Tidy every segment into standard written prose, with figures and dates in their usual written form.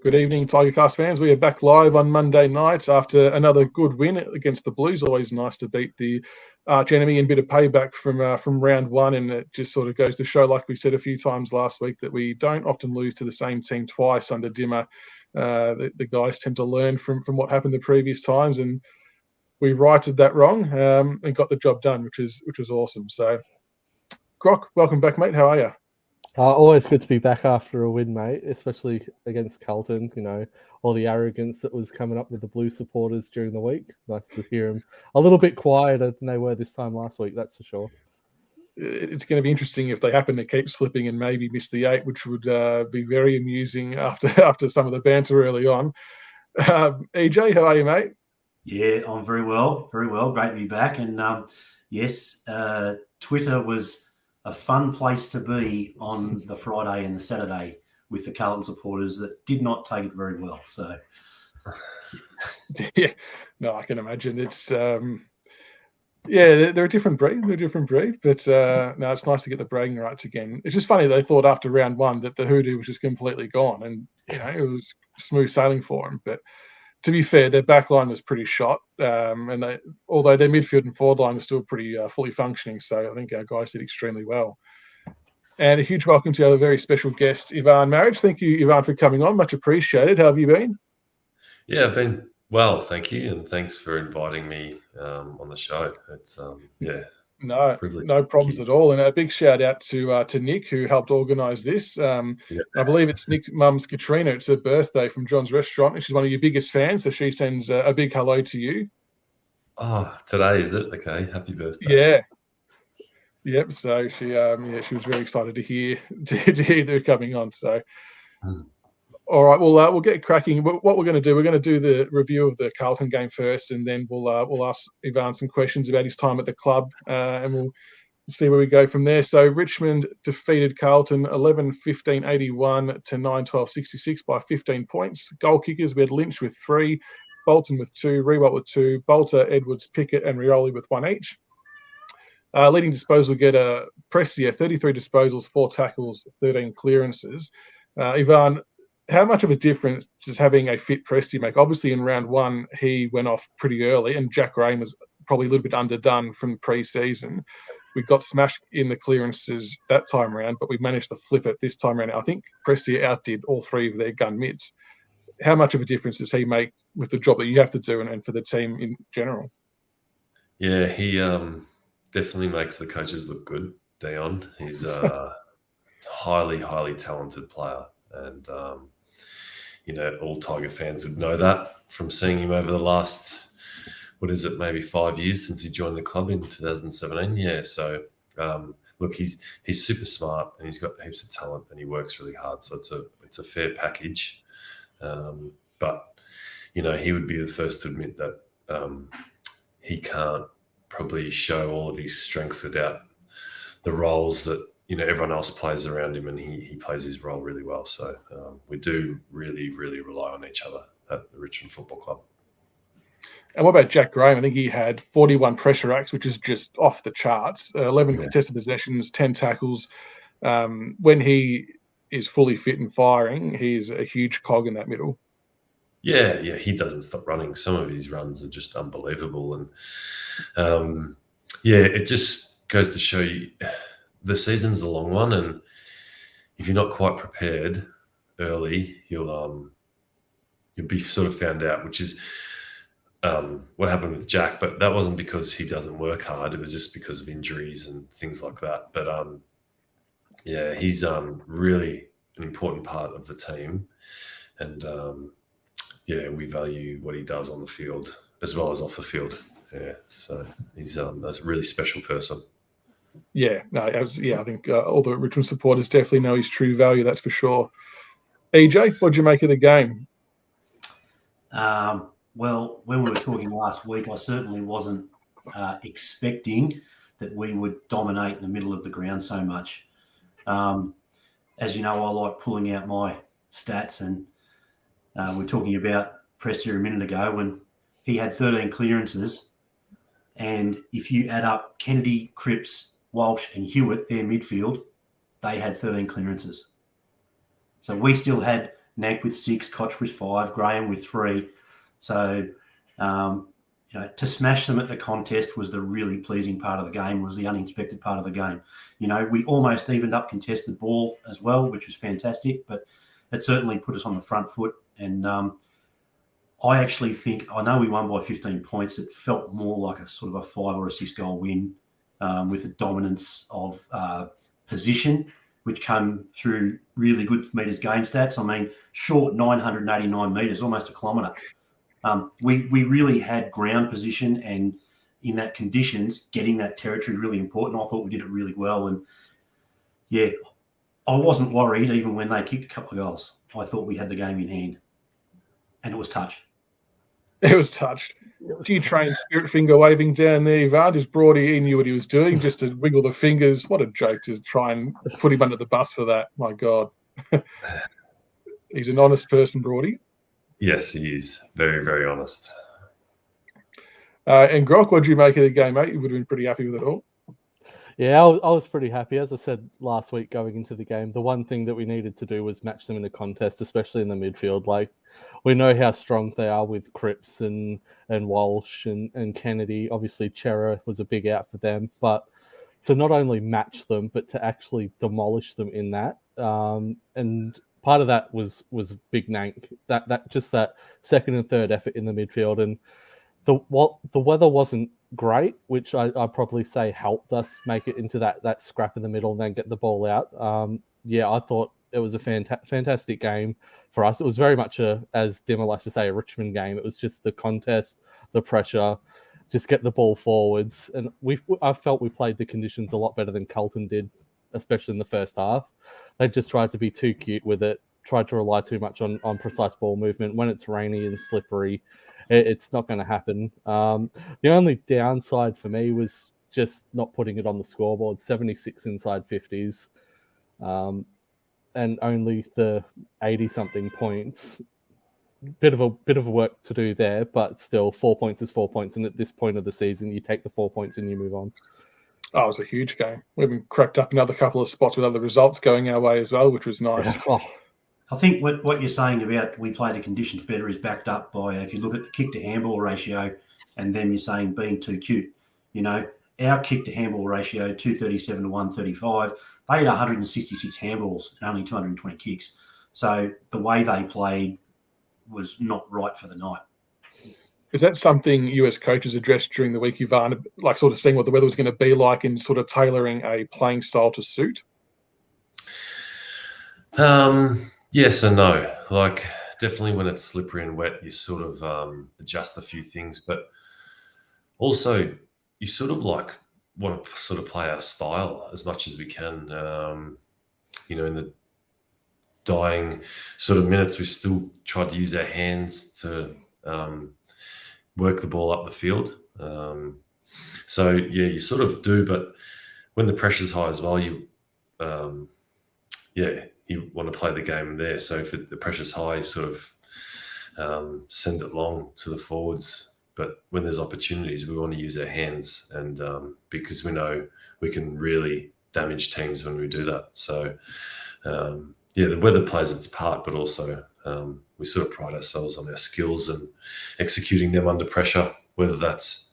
Good evening, Tigercast fans. We are back live on Monday night after another good win against the Blues. Always nice to beat the arch enemy and a bit of payback from round one. And it just sort of goes to show, like we said a few times last week, that we don't often lose to the same team twice under Dimmer. The guys tend to learn from what happened the previous times, and we righted that wrong and got the job done, which was awesome. So, Croc, welcome back, mate. How are you? Always good to be back after a win, mate, especially against Carlton. You know, all the arrogance that was coming up with the Blue supporters during the week. Nice to hear them a little bit quieter than they were this time last week, that's for sure. It's going to be interesting if they happen to keep slipping and maybe miss the 8, which would be very amusing after some of the banter early on. EJ, how are you, mate? Yeah, I'm very well. Very well. Great to be back. And yes, Twitter was a fun place to be on the Friday and the Saturday with the Carlton supporters that did not take it very well. So, yeah, no, I can imagine. It's they're a different breed. They're a different breed, but no, it's nice to get the bragging rights again. It's just funny they thought after round one that the hoodoo was just completely gone, and it was smooth sailing for them. But to be fair, their back line was pretty shot, and although their midfield and forward line was still pretty fully functioning, so I think our guys did extremely well. And a huge welcome to our very special guest, Ivan Maric. Thank you, Ivan, for coming on. Much appreciated. How have you been? Yeah, I've been well, thank you, and thanks for inviting me on the show. It's No problems at all. And a big shout out to Nick, who helped organise this. I believe it's Nick's mum's Katrina. It's her birthday from John's Restaurant. She's one of your biggest fans, so she sends a big hello to you. Oh, today is it? Okay, happy birthday. Yeah. Yep. So she was very excited to hear they're coming on. So. All right, we'll get cracking. What we're going to do, we're going to do the review of the Carlton game first, and then we'll ask Ivan some questions about his time at the club, and we'll see where we go from there. So Richmond defeated Carlton 11-15-81 to 9-12-66 by 15 points. Goal kickers, we had Lynch with 3, Bolton with 2, Rewalt with 2, Bolter, Edwards, Pickett, and Rioli with 1 each. Leading disposal getter Prestia, 33 disposals, 4 tackles, 13 clearances. Ivan, how much of a difference does having a fit Prestia make? Obviously, in round one, he went off pretty early, and Jack Graham was probably a little bit underdone from pre-season. We got smashed in the clearances that time round, but we managed to flip it this time around. I think Prestia outdid all 3 of their gun mids. How much of a difference does he make with the job that you have to do and for the team in general? Yeah, he definitely makes the coaches look good, Dion. He's a highly, highly talented player. And, all Tiger fans would know that from seeing him over the last, maybe 5 years since he joined the club in 2017. Yeah, so look, he's super smart and he's got heaps of talent and he works really hard. So it's a fair package. But he would be the first to admit that he can't probably show all of his strengths without the roles that everyone else plays around him, and he plays his role really well. So we do really, really rely on each other at the Richmond Football Club. And what about Jack Graham? I think he had 41 pressure acts, which is just off the charts. 11 contested possessions, 10 tackles. When he is fully fit and firing, he's a huge cog in that middle. Yeah, he doesn't stop running. Some of his runs are just unbelievable. And, it just goes to show you the season's a long one, and if you're not quite prepared early, you'll be sort of found out, which is what happened with Jack. But that wasn't because he doesn't work hard. It was just because of injuries and things like that. But, he's really an important part of the team. And, we value what he does on the field as well as off the field. Yeah, so he's a really special person. I think all the Richmond supporters definitely know his true value, that's for sure. EJ, what did you make of the game? Well, when we were talking last week, I certainly wasn't expecting that we would dominate the middle of the ground so much. As you know, I like pulling out my stats, and we're talking about Prestia a minute ago when he had 13 clearances. And if you add up Kennedy, Cripps, Walsh and Hewitt, their midfield, they had 13 clearances. So we still had Nank with 6, Koch with 5, Graham with 3. So, to smash them at the contest was the really pleasing part of the game, was the uninspected part of the game. We almost evened up contested ball as well, which was fantastic, but it certainly put us on the front foot. And I actually think, I know we won by 15 points. It felt more like a sort of a 5 or a 6 goal win with a dominance of position, which came through really good metres gain stats. I mean, short 989 metres, almost a kilometre. We really had ground position, and in that conditions, getting that territory really important. I thought we did it really well. And, yeah, I wasn't worried even when they kicked a couple of goals. I thought we had the game in hand, and it was touched. It was touched. Do you train spirit finger waving down there, Ivan? Just Broady, he knew what he was doing, just to wiggle the fingers. What a joke to try and put him under the bus for that. My God. He's an honest person, Broady. Yes, he is. Very, very honest. And Grok, what did you make of the game, mate? You would have been pretty happy with it all. Yeah, I was pretty happy. As I said last week going into the game, the one thing that we needed to do was match them in a contest, especially in the midfield. Like, we know how strong they are with Cripps and Walsh and Kennedy. Obviously, Chera was a big out for them. But to not only match them, but to actually demolish them in that. And part of that was Big Nank. That second and third effort in the midfield. And the weather wasn't great, which I'd probably say helped us make it into that scrap in the middle and then get the ball out. I thought it was a fantastic game for us. It was very much as Dimmer likes to say, a Richmond game. It was just the contest, the pressure, just get the ball forwards. And I felt we played the conditions a lot better than Carlton did, especially in the first half. They just tried to be too cute with it, tried to rely too much on precise ball movement. When it's rainy and slippery, it's not going to happen. The only downside for me was just not putting it on the scoreboard. 76 inside 50s, and only the 80-something points. Bit of a work to do there, but still, 4 points is 4 points. And at this point of the season, you take the 4 points and you move on. Oh, it was a huge game. We've been cracked up another couple of spots with other results going our way as well, which was nice. Yeah. Oh. I think what you're saying about we play the conditions better is backed up by, if you look at the kick to handball ratio, and then you're saying being too cute. Our kick to handball ratio, 237 to 135, they had 166 handballs and only 220 kicks. So the way they played was not right for the night. Is that something US coaches addressed during the week, Ivan, like sort of seeing what the weather was going to be like and sort of tailoring a playing style to suit? Yes and no. Like, definitely when it's slippery and wet, you sort of adjust a few things, but also you sort of like want to sort of play our style as much as we can. In the dying sort of minutes, we still tried to use our hands to work the ball up the field. You sort of do, but when the pressure's high as well, you want to play the game there. So if the pressure's high, you sort of send it long to the forwards. But when there's opportunities, we want to use our hands, and because we know we can really damage teams when we do that. So, the weather plays its part, but also we sort of pride ourselves on our skills and executing them under pressure, whether that's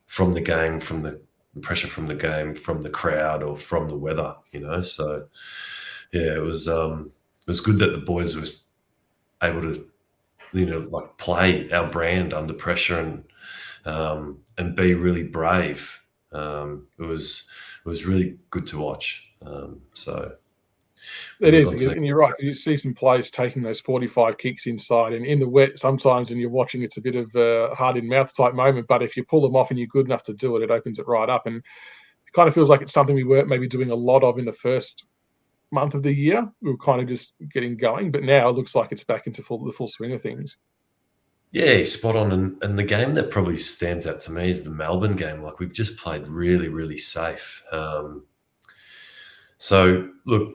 from the game, from the pressure from the game, from the crowd, or from the weather. So it was good that the boys were able to play our brand under pressure and be really brave. It was really good to watch. It is, and you're right. You see some players taking those 45 kicks inside, and in the wet sometimes, and you're watching, it's a bit of a hard in mouth type moment. But if you pull them off and you're good enough to do it, it opens it right up, and it kind of feels like it's something we weren't maybe doing a lot of in the first month of the year. We were kind of just getting going, but now it looks like it's back into the full swing of things. Yeah, spot on. And the game that probably stands out to me is the Melbourne game. Like, we've just played really, really safe. So look,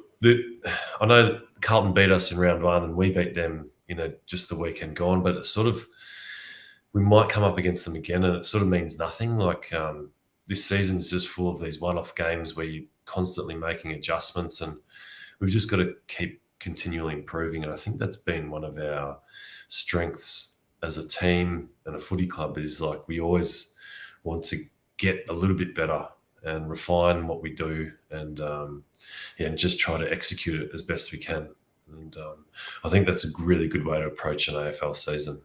I know Carlton beat us in round one and we beat them, just the weekend gone, but it's sort of, we might come up against them again and it sort of means nothing. Like, this season's just full of these one-off games where you're constantly making adjustments, and we've just got to keep continually improving. And I think that's been one of our strengths as a team and a footy club, is like we always want to get a little bit better and refine what we do, and and just try to execute it as best we can. And I think that's a really good way to approach an AFL season.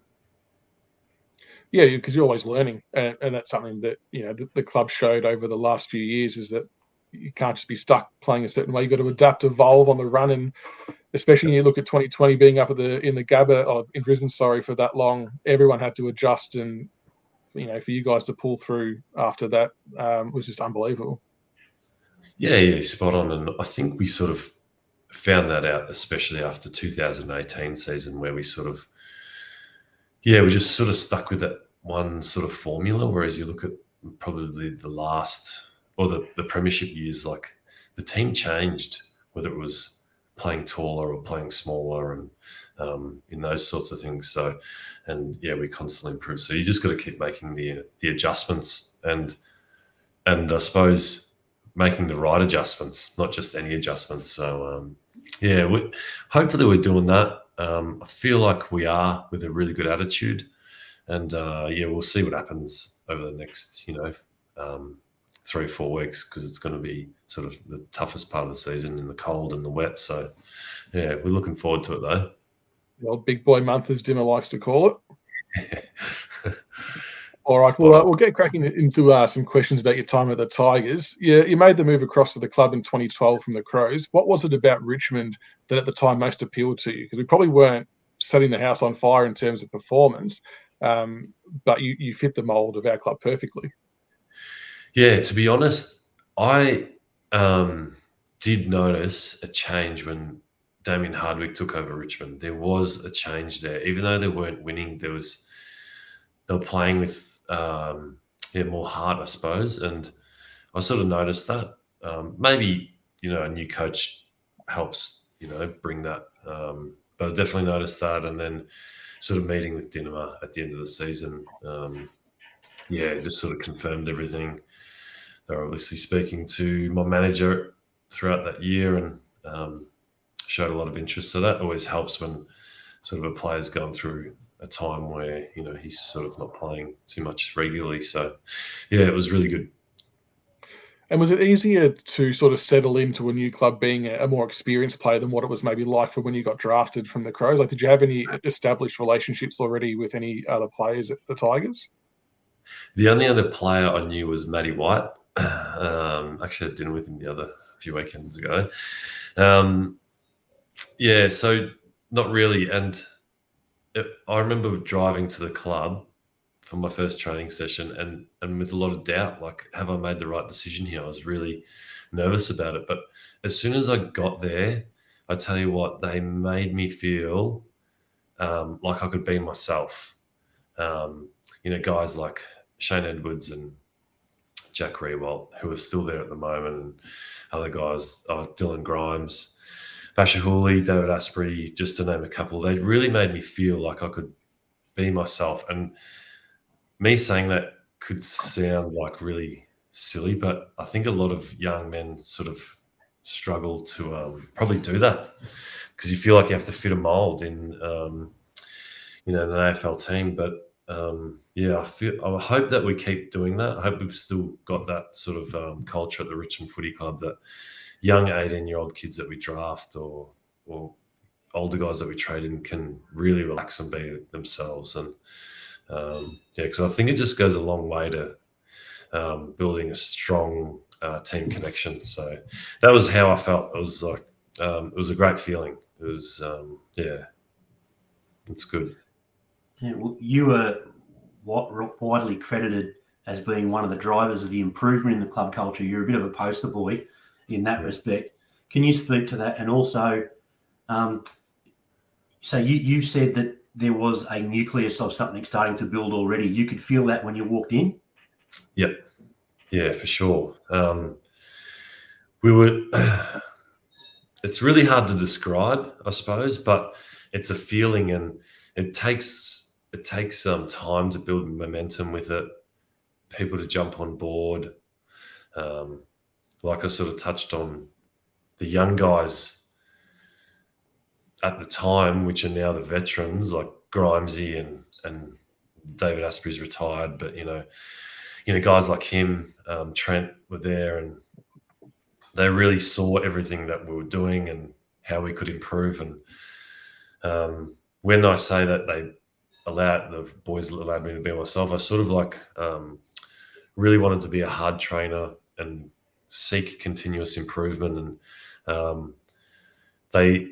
Yeah, because you're always learning, and that's something that the club showed over the last few years, is that you can't just be stuck playing a certain way. You've got to adapt, evolve on the run, and especially when you look at 2020 being up in the Gabba, or in Brisbane, for that long, everyone had to adjust, and for you guys to pull through after that was just unbelievable. Yeah, spot on. And I think we sort of found that out, especially after 2018 season, where we sort of, we just sort of stuck with that one sort of formula. Whereas you look at probably the last, or the premiership years, like the team changed, whether it was playing taller or playing smaller, and in those sorts of things. So, and we constantly improve. So you just got to keep making the adjustments, and I suppose making the right adjustments, not just any adjustments. So hopefully we're doing that. I feel like we are, with a really good attitude, and we'll see what happens over the next 3 or 4 weeks, because it's going to be sort of the toughest part of the season, in the cold and the wet. So we're looking forward to it though. The old big boy month, as Dimmer likes to call it. All right, we'll get cracking into some questions about your time at the Tigers. You made the move across to the club in 2012 from the Crows. What was it about Richmond that at the time most appealed to you? Because we probably weren't setting the house on fire in terms of performance, but you fit the mould of our club perfectly. Yeah, to be honest, I did notice a change when Damien Hardwick took over Richmond. There was a change there. Even though they weren't winning, they were playing with more heart, I suppose. And I sort of noticed that. Maybe, a new coach helps, bring that. But I definitely noticed that. And then sort of meeting with Dinamo at the end of the season, just sort of confirmed everything. They're obviously speaking to my manager throughout that year, and showed a lot of interest. So that always helps when sort of a player's going through a time where, he's sort of not playing too much regularly. So, it was really good. And was it easier to sort of settle into a new club being a more experienced player than what it was maybe like for when you got drafted from the Crows? Like, did you have any established relationships already with any other players at the Tigers? The only other player I knew was Matty White. Actually, I had dinner with him a few weekends ago. So not really. And I remember driving to the club for my first training session and with a lot of doubt, like, have I made the right decision here? I was really nervous about it. But as soon as I got there, I tell you what, they made me feel like I could be myself. Guys like Shane Edwards and Jack Rewalt, who are still there at the moment, and other guys, Dylan Grimes, Basher Hooley, David Asprey, just to name a couple. They really made me feel like I could be myself. And me saying that could sound like really silly, but I think a lot of young men sort of struggle to probably do that, because you feel like you have to fit a mold in an AFL team. But I hope that we keep doing that. I hope we've still got that sort of culture at the Richmond Footy Club, that young 18-year-old kids that we draft or older guys that we trade in can really relax and be themselves. And because I think it just goes a long way to building a strong team connection. So that was how I felt. It was like it was a great feeling. It was it's good. Yeah, well, you were widely credited as being one of the drivers of the improvement in the club culture. You're a bit of a poster boy in that respect. Can you speak to that? And also, so you said that there was a nucleus of something starting to build already. You could feel that when you walked in? Yep. Yeah, for sure. It's really hard to describe, I suppose, but it's a feeling, and it takes some time to build momentum with it, people to jump on board. Like I sort of touched on, the young guys at the time, which are now the veterans like Grimesy and David Asprey's retired, but guys like him, Trent were there, and they really saw everything that we were doing and how we could improve. And when I say that the boys allowed me to be myself, I sort of like really wanted to be a hard trainer and seek continuous improvement. And they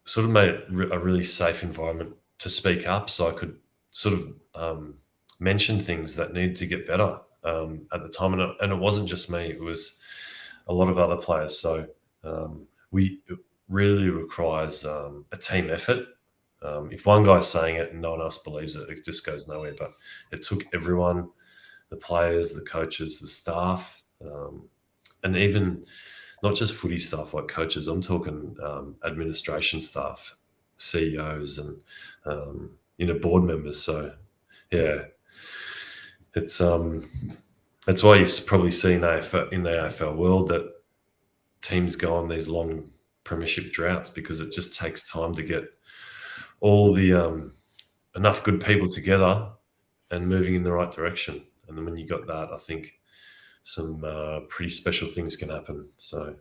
sort of made it a really safe environment to speak up, so I could sort of mention things that needed to get better at the time. And it wasn't just me; it was a lot of other players. So it really requires a team effort. If one guy's saying it and no one else believes it, it just goes nowhere. But it took everyone, the players, the coaches, the staff, and even not just footy staff like coaches. I'm talking administration staff, CEOs, and board members. So yeah, it's that's why you probably see in the AFL world that teams go on these long premiership droughts, because it just takes time to get all the enough good people together and moving in the right direction. And then when you got that, I think some pretty special things can happen. So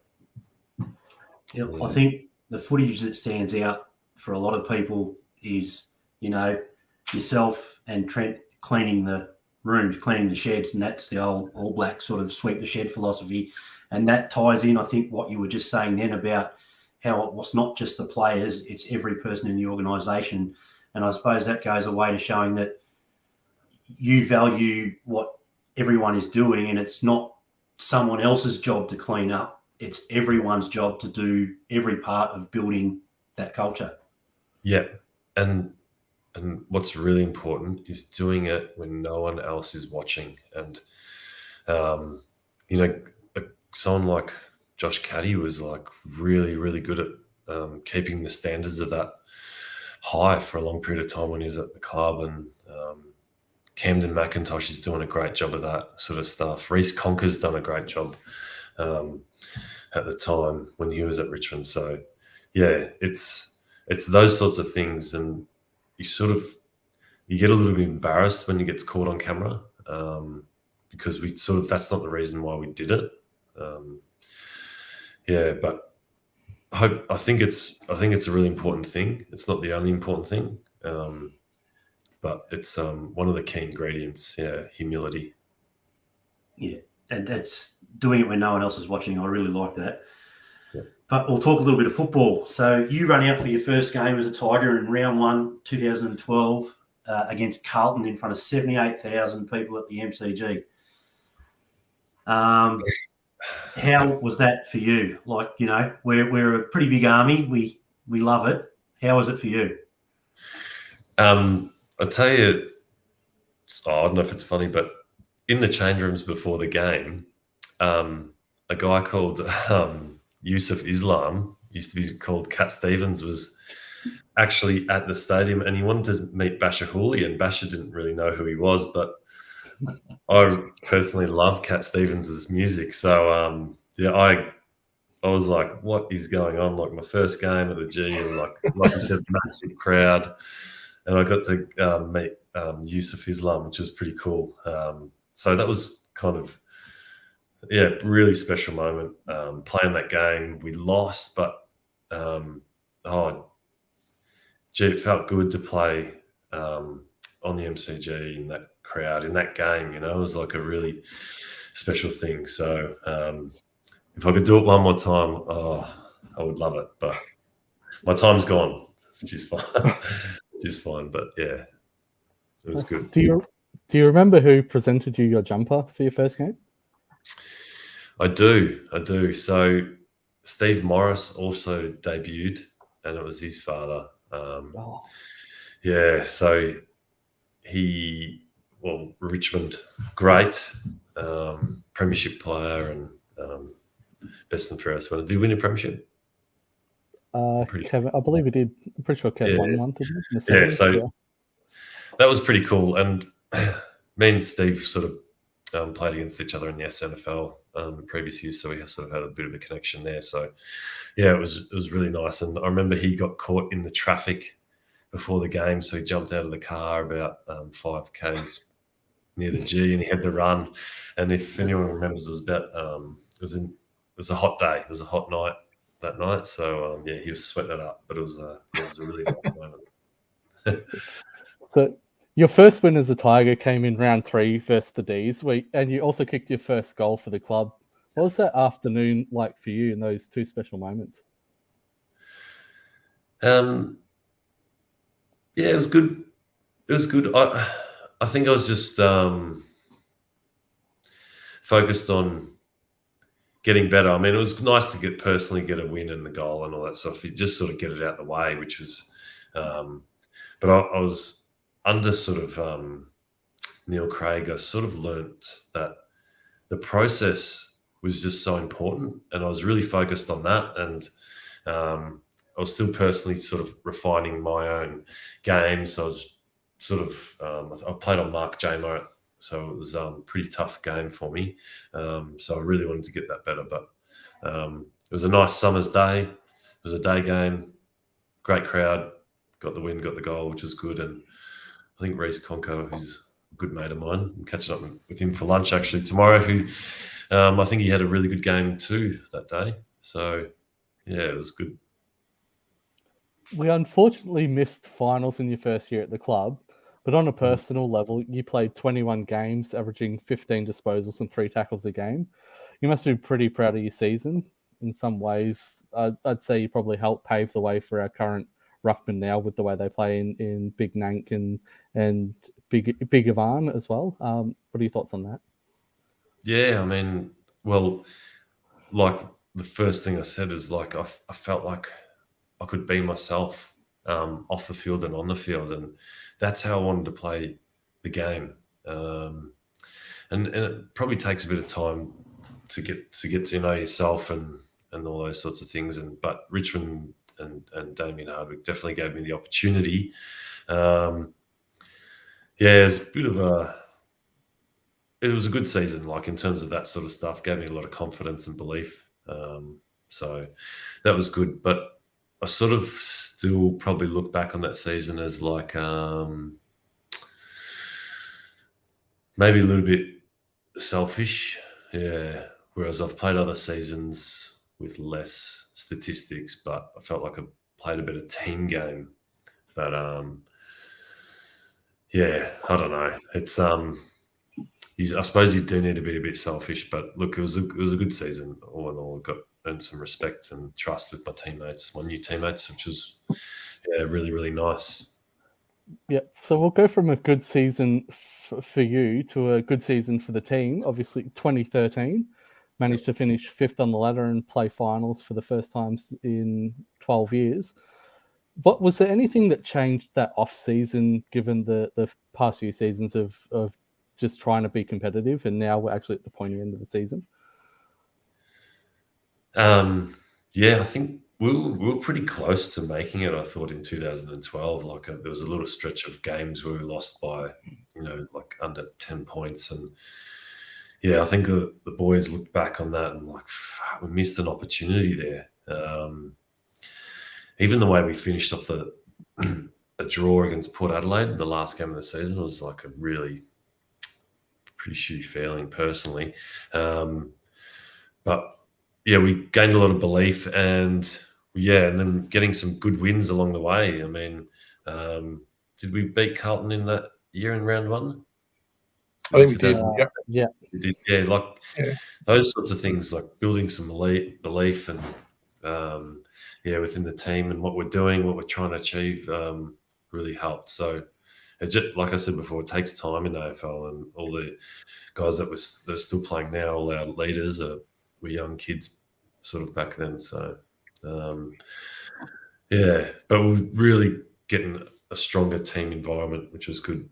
yeah, I think the footage that stands out for a lot of people is, yourself and Trent cleaning the rooms, cleaning the sheds, and that's the old All Black sort of sweep the shed philosophy. And that ties in, I think, what you were just saying then about how it was not just the players, it's every person in the organisation. And I suppose that goes away to showing that you value what everyone is doing, and it's not someone else's job to clean up. It's everyone's job to do every part of building that culture. Yeah. And what's really important is doing it when no one else is watching. And, someone like Josh Caddy was like really, really good at keeping the standards of that high for a long period of time when he was at the club. And Camden McIntosh is doing a great job of that sort of stuff. Reece Conker's done a great job at the time when he was at Richmond. So yeah, it's those sorts of things, and you get a little bit embarrassed when it gets caught on camera, because that's not the reason why we did it. But I think it's a really important thing. It's not the only important thing, but it's one of the key ingredients. Yeah, humility. Yeah, and that's doing it when no one else is watching. I really like that. Yeah. But we'll talk a little bit of football. So you run out for your first game as a Tiger in round 1, 2012, against Carlton in front of 78,000 people at the MCG. How was that for you? Like, we're a pretty big army. We love it. How was it for you? I'll tell you, I don't know if it's funny, but in the change rooms before the game, a guy called Yusuf Islam, used to be called Cat Stevens, was actually at the stadium, and he wanted to meet Basher Hooley, and Basher didn't really know who he was, but I personally love Cat Stevens' music. So I was like, what is going on? Like, my first game at the G, and like you said, massive crowd. And I got to meet Yusuf Islam, which was pretty cool. So that was kind of, really special moment. Playing that game, we lost, but it felt good to play on the MCG in that crowd, in that game. It was like a really special thing. So if I could do it one more time, I would love it. But my time's gone, which is fine. But yeah, it was good. Do you remember who presented you your jumper for your first game? I do. So Steve Morris also debuted, and it was his father. Yeah, so Richmond, great, premiership player, and best and fairest winner. Did he win a premiership? Kevin, I believe he did. I'm pretty sure Kevin won one, didn't he? Yeah, so that was pretty cool. And me and Steve sort of played against each other in the SNFL previous years, so we sort of had a bit of a connection there. So yeah, it was really nice. And I remember he got caught in the traffic before the game, so he jumped out of the car about 5Ks near the G, and he had to run. And if anyone remembers, it was about it was a hot day, it was a hot night that night. So yeah, he was sweating it up, but it was a really nice moment. So your first win as a Tiger came in round 3 versus the D's, and you also kicked your first goal for the club. What was that afternoon like for you in those 2 special moments? Yeah, it was good. It was good. I think I was just focused on getting better. I mean, it was nice to personally get a win and the goal and all that stuff. You just sort of get it out of the way, which was. But I was under sort of Neil Craig. I sort of learnt that the process was just so important, and I was really focused on that. And I was still personally sort of refining my own game. So I was sort of, I played on Mark J-Mo, so it was a pretty tough game for me. So I really wanted to get that better. But it was a nice summer's day. It was a day game, great crowd, got the win, got the goal, which was good. And I think Reece Conco, who's a good mate of mine, I'm catching up with him for lunch actually tomorrow, who I think he had a really good game too that day. So yeah, it was good. We unfortunately missed finals in your first year at the club, but on a personal level, you played 21 games, averaging 15 disposals and 3 tackles a game. You must be pretty proud of your season. In some ways, I'd say you probably helped pave the way for our current ruckman now with the way they play in Big Nank and Big Ivan as well. What are your thoughts on that? Yeah, I mean, well, like the first thing I said is like I felt like I could be myself off the field and on the field, and that's how I wanted to play the game. And it probably takes a bit of time to get to know yourself and all those sorts of things. But Richmond and Damien Hardwick definitely gave me the opportunity. Yeah, it was a bit of it was a good season, like in terms of that sort of stuff. Gave me a lot of confidence and belief. So that was good. But I sort of still probably look back on that season as like maybe a little bit selfish. Yeah. Whereas I've played other seasons with less statistics, but I felt like I played a better team game. But yeah, I don't know. It's I suppose you do need to be a bit selfish, but look, it was a good season all in all. Got earned some respect and trust with my teammates, my new teammates, which was really, really nice. Yeah, so we'll go from a good season for you to a good season for the team. Obviously, 2013 managed to finish 5th on the ladder and play finals for the first time in 12 years. But was there anything that changed that off season, given the past few seasons of just trying to be competitive, and now we're actually at the pointy end of the season? Yeah, I think we were pretty close to making it. I thought in 2012, like there was a little stretch of games where we lost by, like under 10 points, and yeah, I think the boys looked back on that and like we missed an opportunity there. Even the way we finished off a draw against Port Adelaide in the last game of the season was like a really pretty shitty feeling personally. But yeah, we gained a lot of belief and then getting some good wins along the way. I mean, did we beat Carlton in that year in round 1? I think we did. Yeah. We did. Yeah, those sorts of things, like building some belief and within the team and what we're doing, what we're trying to achieve, really helped. So, like I said before, it takes time in AFL, and all the guys that are still playing now, all our leaders were young kids, sort of back then. So, but we're really getting a stronger team environment, which was good.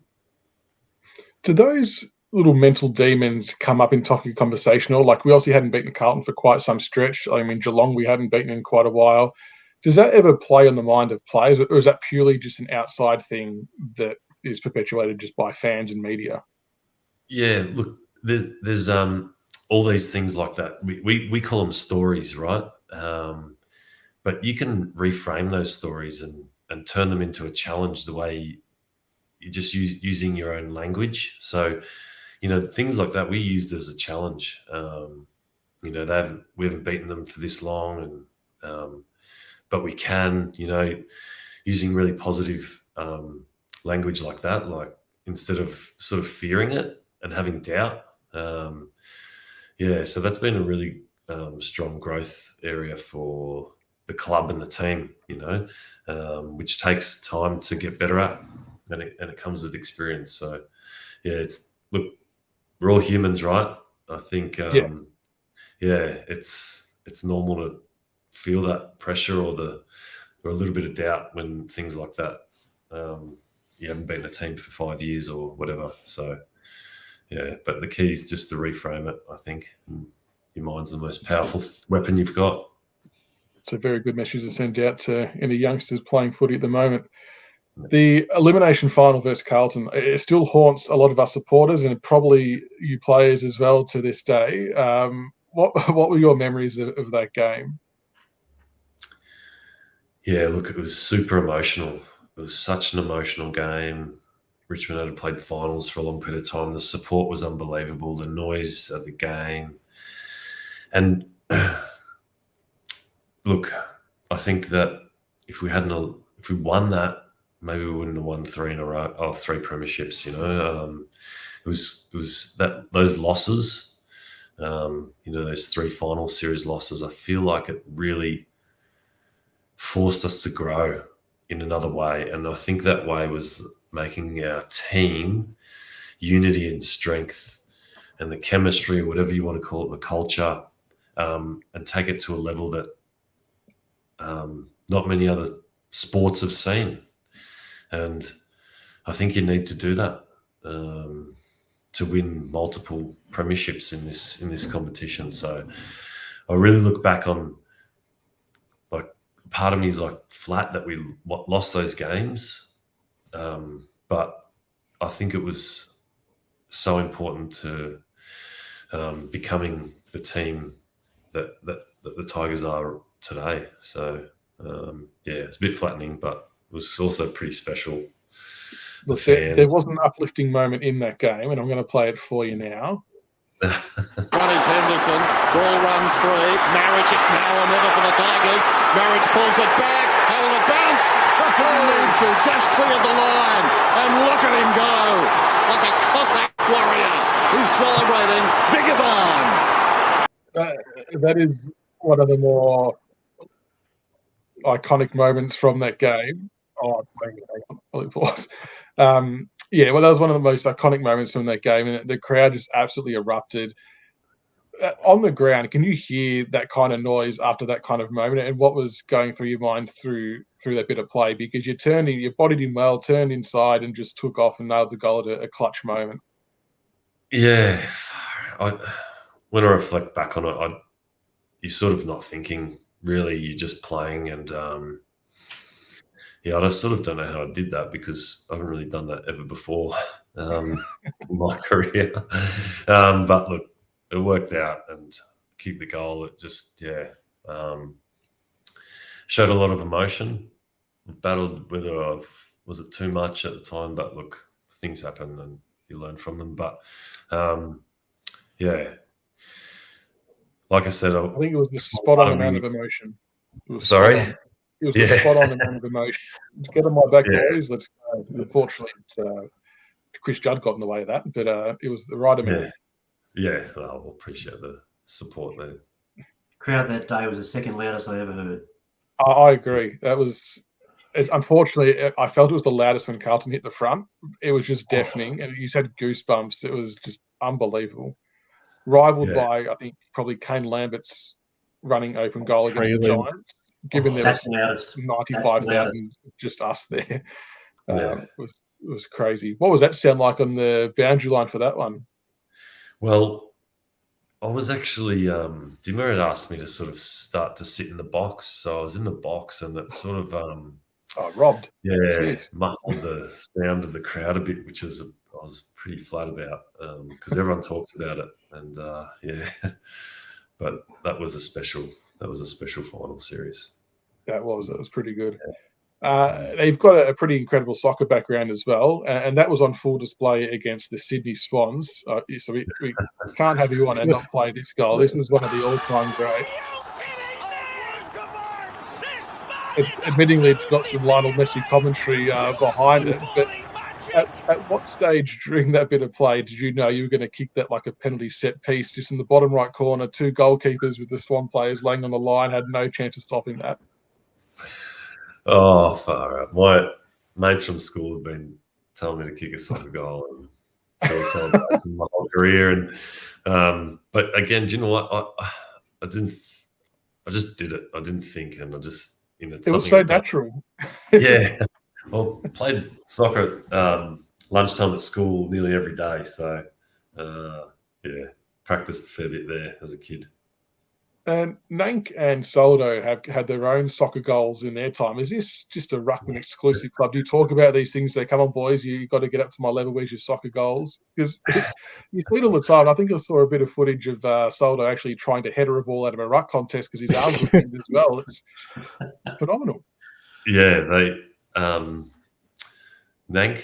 Do those little mental demons come up in topic conversation? Or like we obviously hadn't beaten Carlton for quite some stretch. I mean, Geelong we hadn't beaten in quite a while. Does that ever play on the mind of players, or is that purely just an outside thing that is perpetuated just by fans and media? Yeah, look, there's all these things like that. We call them stories, right? But you can reframe those stories and turn them into a challenge the way you just using your own language. So, things like that we used as a challenge. We haven't beaten them for this long, and but we can, using really positive language like that, like instead of sort of fearing it and having doubt. So that's been a really strong growth area for the club and the team, which takes time to get better at, and it comes with experience. So look, we're all humans, right? I think it's normal to feel that pressure or a little bit of doubt when things like that. You haven't been in a team for 5 years or whatever. So but the key is just to reframe it, I think. Your mind's the most powerful weapon you've got. It's a very good message to send out to any youngsters playing footy at the moment. The elimination final versus Carlton, it still haunts a lot of us supporters and probably you players as well to this day. What were your memories of that game? Yeah, look, it was super emotional. It was such an emotional game. Richmond had played finals for a long period of time. The support was unbelievable. The noise at the game. And look, I think that if we won that, maybe we wouldn't have won 3 in a row, or 3 premierships. It was that those losses, those 3 final series losses. I feel like it really forced us to grow in another way, and I think that way was making our team unity and strength and the chemistry, whatever you want to call it, the culture, and take it to a level that not many other sports have seen. And I think you need to do that to win multiple premierships in this competition. So I really look back on, like, part of me is like flat that we lost those games. But I think it was so important to becoming the team that the Tigers are today. So it's a bit flattening, but it was also pretty special. Look, there was an uplifting moment in that game, and I'm going to play it for you now. One is Henderson. Ball runs free. Maric, it's now or never for the Tigers. Maric pulls it back. Out of the bounce. Didn't need to. Just cleared the line. And look at him go. Like a Cossack warrior who's celebrating bigger than. That is one of the more iconic moments from that game. Oh, hang on, it was. That was one of the most iconic moments from that game, and the crowd just absolutely erupted. On the ground, can you hear that kind of noise after that kind of moment? And what was going through your mind through that bit of play? Because you bodied him well, turned inside, and just took off and nailed the goal at a clutch moment. Yeah, when I reflect back on it, you're sort of not thinking really. You're just playing, and I sort of don't know how I did that because I haven't really done that ever before in my career. But look, it worked out and kicked the goal. It just, showed a lot of emotion. Battled whether was it too much at the time, but look, things happen and you learn from them. But like I said, I think it was the spot on amount of emotion. Sorry? It was the spot on amount of emotion. Get on my back, boys. Let's go. Unfortunately, Chris Judd got in the way of that, but it was the right amount. Yeah, well, I appreciate the support there. Crowd that day was the second loudest I ever heard. I agree. That was, unfortunately, I felt it was the loudest when Carlton hit the front. It was just deafening, and you said goosebumps. It was just unbelievable. Rivaled by, I think, probably Kane Lambert's running open goal against the Giants. Given there was 95,000 just us there. It was crazy. What was that sound like on the boundary line for that one? Well, I was actually, Dimmer had asked me to sort of start to sit in the box. So I was in the box, and it sort of, Oh, robbed. Yeah, Jeez. muffled the sound of the crowd a bit, which I was pretty flat about because everyone talks about it, and yeah, but that was a special final series. That was pretty good. They've got a pretty incredible soccer background as well, and that was on full display against the Sydney Swans. So we can't have you on and not play this goal. This was one of the all-time greats. Admittingly, it's got some Lionel Messi commentary behind it, but at what stage during that bit of play did you know you were going to kick that like a penalty set piece just in the bottom right corner? Two goalkeepers with the Swan players laying on the line had no chance of stopping that. Oh, far out. My mates from school have been telling me to kick a soccer goal and feel celebrated my whole career. And but again, do you know what? I didn't. I just did it. I didn't think, and I just it was so natural. Yeah. Well, I played soccer at lunchtime at school nearly every day. So, yeah, practiced a fair bit there as a kid. And Nank and Soldo have had their own soccer goals in their time. Is this just a Ruckman exclusive club? Do you talk about these things? Say, come on, boys, you've got to get up to my level. Where's your soccer goals? Because you see it all the time. I think I saw a bit of footage of Soldo actually trying to header a ball out of a ruck contest because his arms were big as well. It's phenomenal. Yeah, they Nank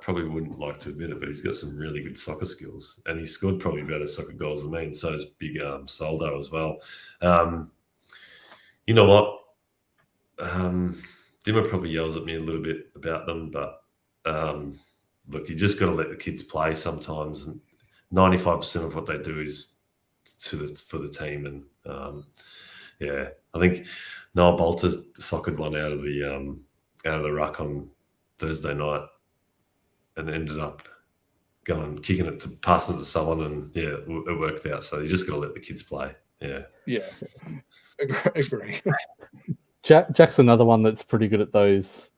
probably wouldn't like to admit it, but he's got some really good soccer skills, and he scored probably better soccer goals than me, and so is big Soldo as well. You know what? Dimmer probably yells at me a little bit about them, but look, you just got to let the kids play sometimes. And 95% of what they do is for the team, and yeah, I think Noah Bolter soccered one out of the ruck on Thursday night, and ended up kicking it passing it to someone, and yeah, it worked out. So you just got to let the kids play. Yeah, agree. Jack's another one that's pretty good at those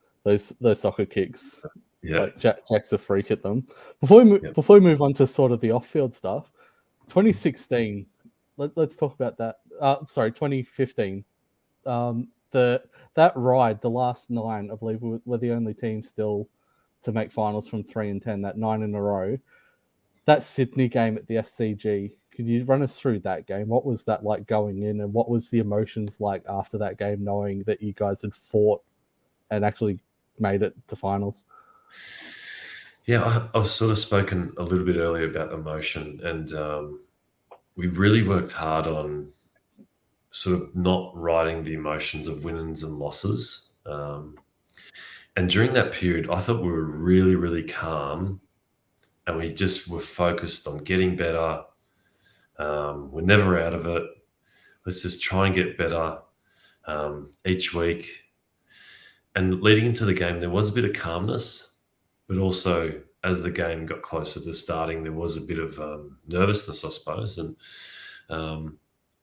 soccer kicks. Yeah, like Jack's a freak at them. Before we move on to sort of the off-field stuff, 2016. Let's talk about that. 2015. That ride, the last 9, I believe, we're the only team still to make finals from 3 and 10. That 9 in a row. That Sydney game at the SCG. Can you run us through that game? What was that like going in, and what was the emotions like after that game, knowing that you guys had fought and actually made it to finals? Yeah, I've sort of spoken a little bit earlier about emotion, and we really worked hard on sort of not riding the emotions of wins and losses. And during that period, I thought we were really, really calm, and we just were focused on getting better. We're never out of it. Let's just try and get better each week. And leading into the game, there was a bit of calmness, but also as the game got closer to starting, there was a bit of nervousness, I suppose, and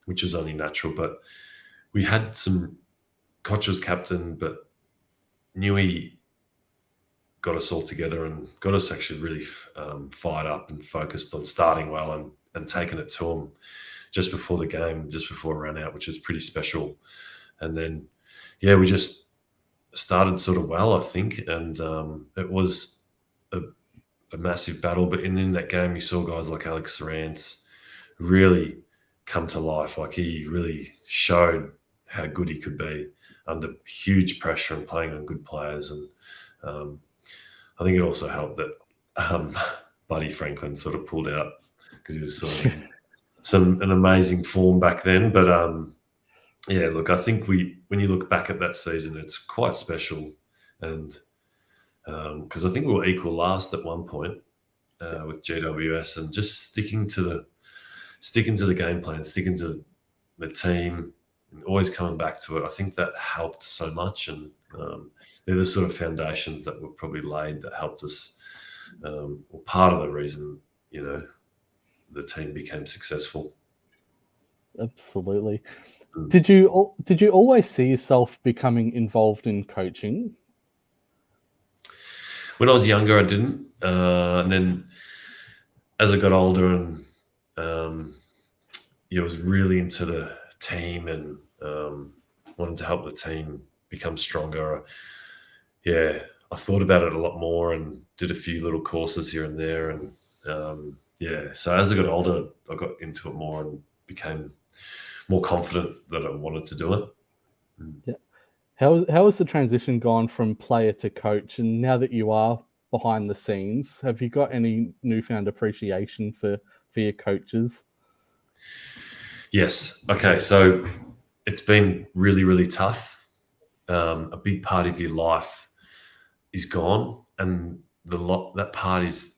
which was only natural. But we had Koch was captain, but Newey got us all together and got us actually really fired up and focused on starting well and taking it to them just before the game, just before it ran out, which was pretty special. And then, yeah, we just started sort of well, I think, and it was a massive battle. But in that game, you saw guys like Alex Serrance really come to life. Like, he really showed how good he could be under huge pressure and playing on good players. And I think it also helped that Buddy Franklin sort of pulled out because he was sort of an amazing form back then. But yeah, look, I think when you look back at that season, it's quite special. And because I think we were equal last at one point with GWS, and just sticking to the game plan, sticking to the team, and always coming back to it. I think that helped so much, and they're the sort of foundations that were probably laid that helped us. Or part of the reason, the team became successful. Absolutely. Did you always see yourself becoming involved in coaching? When I was younger, I didn't. And then as I got older and I was really into the team and wanted to help the team become stronger, yeah, I thought about it a lot more and did a few little courses here and there. And yeah, so as I got older, I got into it more and became more confident that I wanted to do it. Yeah. How has the transition gone from player to coach? And now that you are behind the scenes, have you got any newfound appreciation for your coaches? Yes. Okay. So it's been really, really tough. A big part of your life is gone, and that part is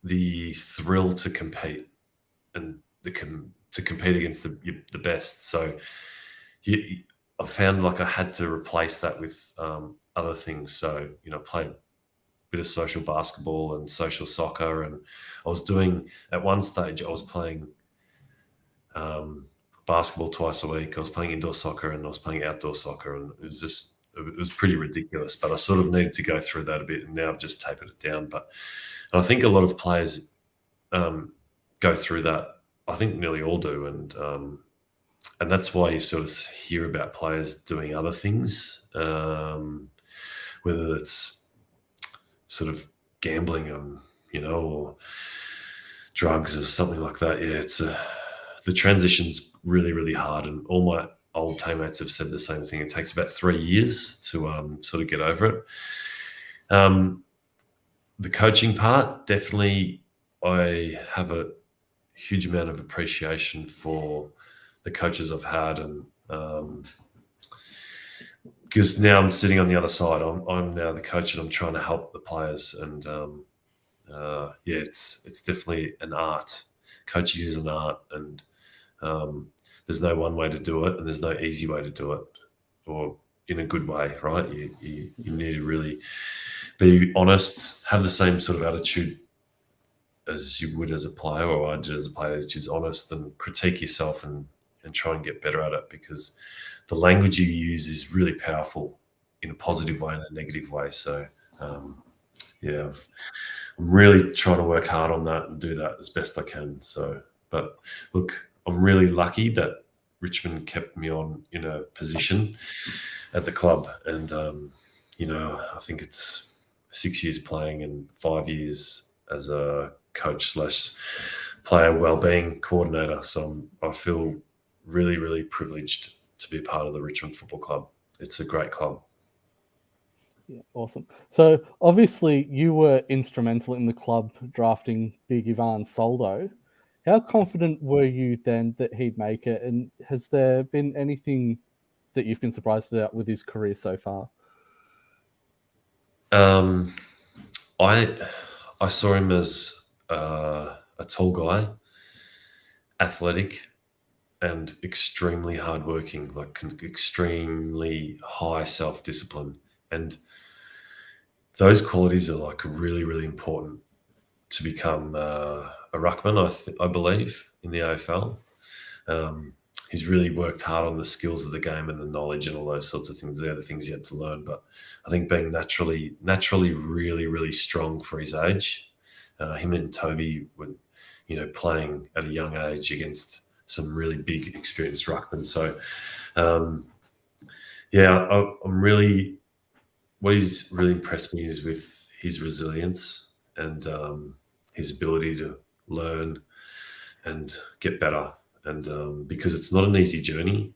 the thrill to compete and to compete against the best. So I found like I had to replace that with other things. So play a bit of social basketball and social soccer, and I was doing at one stage I was playing basketball twice a week. I was playing indoor soccer and I was playing outdoor soccer, and it was pretty ridiculous. But I sort of needed to go through that a bit, and now I've just tapered it down. But I think a lot of players go through that. I think nearly all do, and that's why you sort of hear about players doing other things, whether it's sort of gambling, or drugs or something like that. Yeah, it's the transition's really, really hard, and all my old teammates have said the same thing. It takes about 3 years to sort of get over it. The coaching part, definitely, I have a huge amount of appreciation for the coaches I've had, and because now I'm sitting on the other side. I'm now the coach, and I'm trying to help the players. And yeah, it's definitely an art. Coaching is an art, and there's no one way to do it, and there's no easy way to do it, or in a good way, right? You need to really be honest, have the same sort of attitude as you would as a player, or I did as a player, which is honest, and critique yourself and try and get better at it, because the language you use is really powerful in a positive way and a negative way. So yeah, I'm really trying to work hard on that and do that as best I can. So, but look, I'm really lucky that Richmond kept me on in a position at the club. And, I think it's 6 years playing and 5 years as a coach / player wellbeing coordinator. So I feel really, really privileged to be a part of the Richmond Football Club. It's a great club. Yeah, awesome. So obviously you were instrumental in the club drafting Big Ivan Soldo. How confident were you then that he'd make it? And has there been anything that you've been surprised about with his career so far? I saw him as a tall guy, athletic, and extremely hardworking, like extremely high self-discipline. And those qualities are like really, really important to become a ruckman, I believe, in the AFL. He's really worked hard on the skills of the game and the knowledge and all those sorts of things. They're the things you have to learn. But I think being naturally really, really strong for his age, him and Toby were, playing at a young age against some really big experienced ruckmen. So, yeah, I'm really, what he's really impressed me is with his resilience and his ability to learn and get better. And because it's not an easy journey,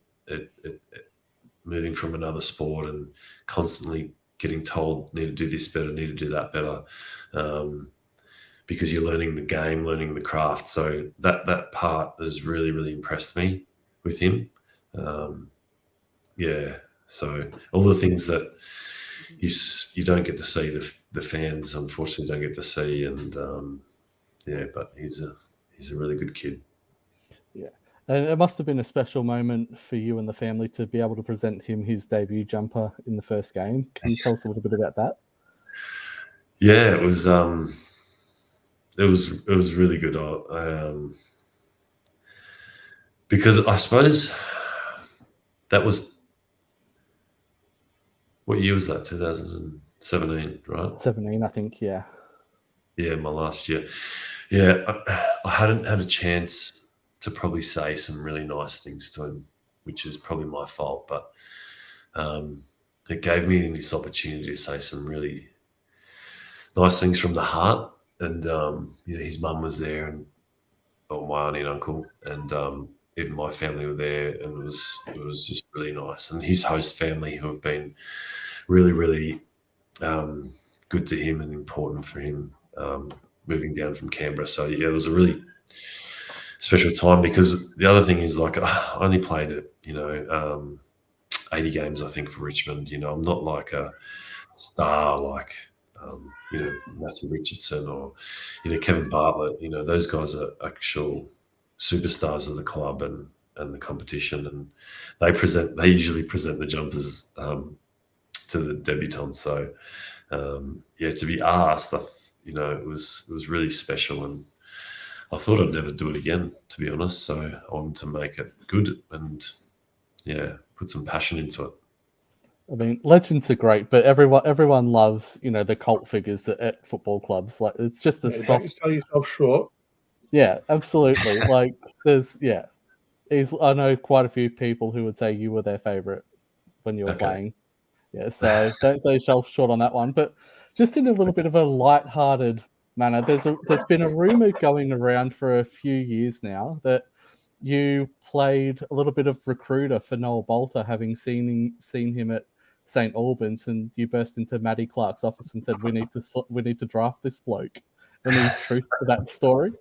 moving from another sport and constantly getting told, need to do this better, need to do that better, because you're learning the game, learning the craft. So that part has really, really impressed me with him. Yeah, so all the things that you don't get to see, the fans unfortunately don't get to see, and yeah, but he's a really good kid. Yeah, and it must have been a special moment for you and the family to be able to present him his debut jumper in the first game. Can you tell us a little bit about that? Yeah, it was really good. Because I suppose that was, what year was that? 2017, right? 17, I think. Yeah. Yeah, my last year. Yeah, I hadn't had a chance to probably say some really nice things to him, which is probably my fault. But it gave me this opportunity to say some really nice things from the heart. And his mum was there, and my auntie and uncle, and even my family were there, and it was just really nice. And his host family, who have been really, really good to him and important for him, moving down from Canberra. So yeah, it was a really special time, because the other thing is, like, I only played it, 80 games, I think, for Richmond. I'm not like a star like Matthew Richardson or Kevin Bartlett. Those guys are actual superstars of the club and the competition, and they usually present the jumpers to the debutants. So to be asked, it was really special, and I thought I'd never do it again, to be honest. So I wanted to make it good and put some passion into it. I mean, legends are great, but everyone loves, the cult figures at football clubs. Like, it's just a soft. Don't sell yourself short. Yeah, absolutely. Like, I know quite a few people who would say you were their favorite when you were playing. Yeah, so don't sell yourself short on that one. But just in a little bit of a light-hearted manner, there's been a rumor going around for a few years now that you played a little bit of recruiter for Noah Bolter, having seen him at St Albans, and you burst into Matty Clark's office and said, "We need to draft this bloke." Any truth to that story?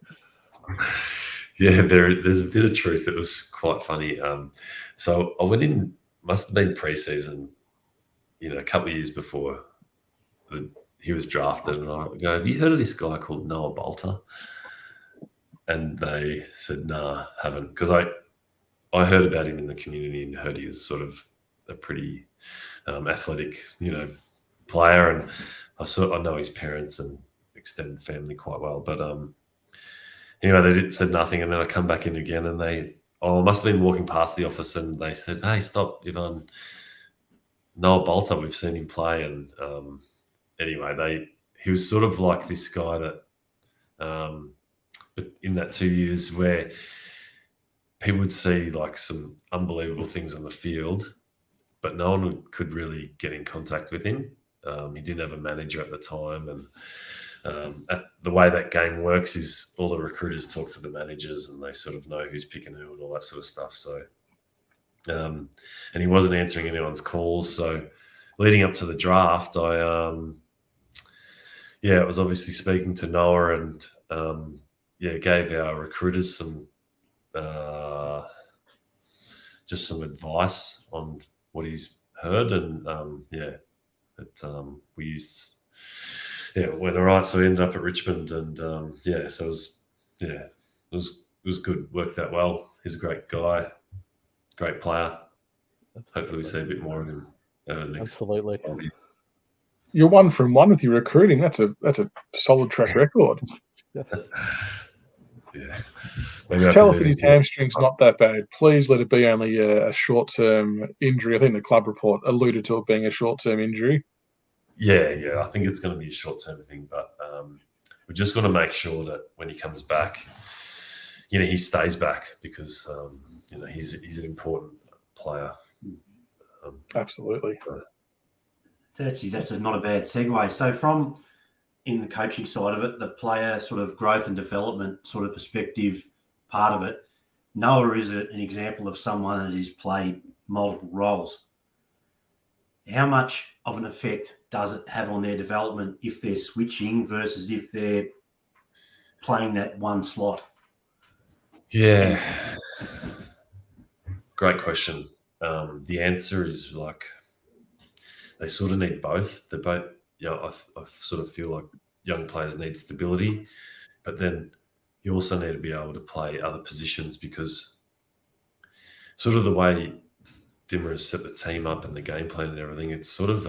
Yeah, there's a bit of truth. It was quite funny. So I went in, must have been pre-season, a couple of years before he was drafted, and I go, "Have you heard of this guy called Noah Bolter?" And they said, "Nah, haven't," because I heard about him in the community and heard he was sort of a pretty athletic, player, and I know his parents and extended family quite well. But anyway, they said nothing, and then I come back in again, and I must have been walking past the office, and they said, "Hey, stop, Ivan, Noah Bolter, we've seen him play." And anyway, he was sort of like this guy that, but in that 2 years where people would see like some unbelievable things on the field, but no one could really get in contact with him. He didn't have a manager at the time, and the way that game works is all the recruiters talk to the managers, and they sort of know who's picking who and all that sort of stuff. So, and he wasn't answering anyone's calls. So, leading up to the draft, I was obviously speaking to Noah, and gave our recruiters some just some advice on what he's heard, and we used it went all right. So we ended up at Richmond, and so it was good. Worked out well. He's a great guy, great player. Absolutely. Hopefully, we see a bit more of him next. Absolutely. You're 1 from 1 with your recruiting. That's a solid track record. Yeah. Tell us that his hamstring's not that bad. Please let it be only a short-term injury. I think the club report alluded to it being a short-term injury. Yeah. I think it's going to be a short-term thing, but we're just going to make sure that when he comes back, he stays back, because he's an important player. Absolutely. That's not a bad segue. So from in the coaching side of it, the player sort of growth and development sort of perspective part of it, Noah is an example of someone that has played multiple roles. How much of an effect does it have on their development if they're switching versus if they're playing that one slot? Yeah. Great question. The answer is they sort of need both. They're both, I sort of feel like young players need stability, but then you also need to be able to play other positions, because sort of the way Dimmer has set the team up and the game plan and everything, it's sort of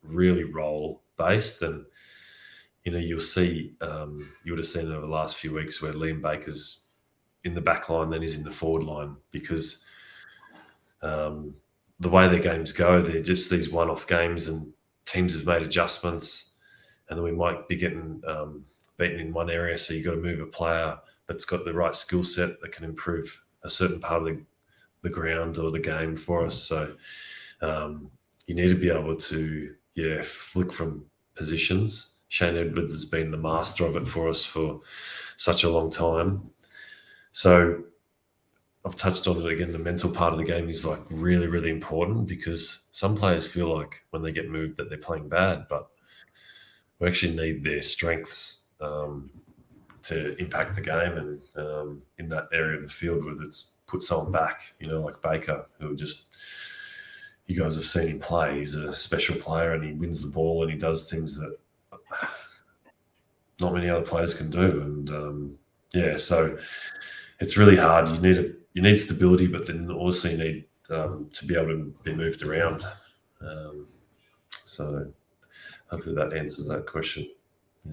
really role based. And you'll see, you would have seen over the last few weeks where Liam Baker's in the back line, then he's in the forward line, because the way their games go, they're just these one-off games, and teams have made adjustments, and then we might be getting beaten in one area. So you've got to move a player that's got the right skill set that can improve a certain part of the ground or the game for us. So, you need to be able to, flick from positions. Shane Edwards has been the master of it for us for such a long time. So I've touched on it again. The mental part of the game is like really, really important, because some players feel like when they get moved that they're playing bad, but we actually need their strengths to impact the game. And in that area of the field where it's put someone back, like Baker, who just, you guys have seen him play. He's a special player and he wins the ball and he does things that not many other players can do. And so it's really hard. You need stability, but then also you need to be able to be moved around. So hopefully that answers that question.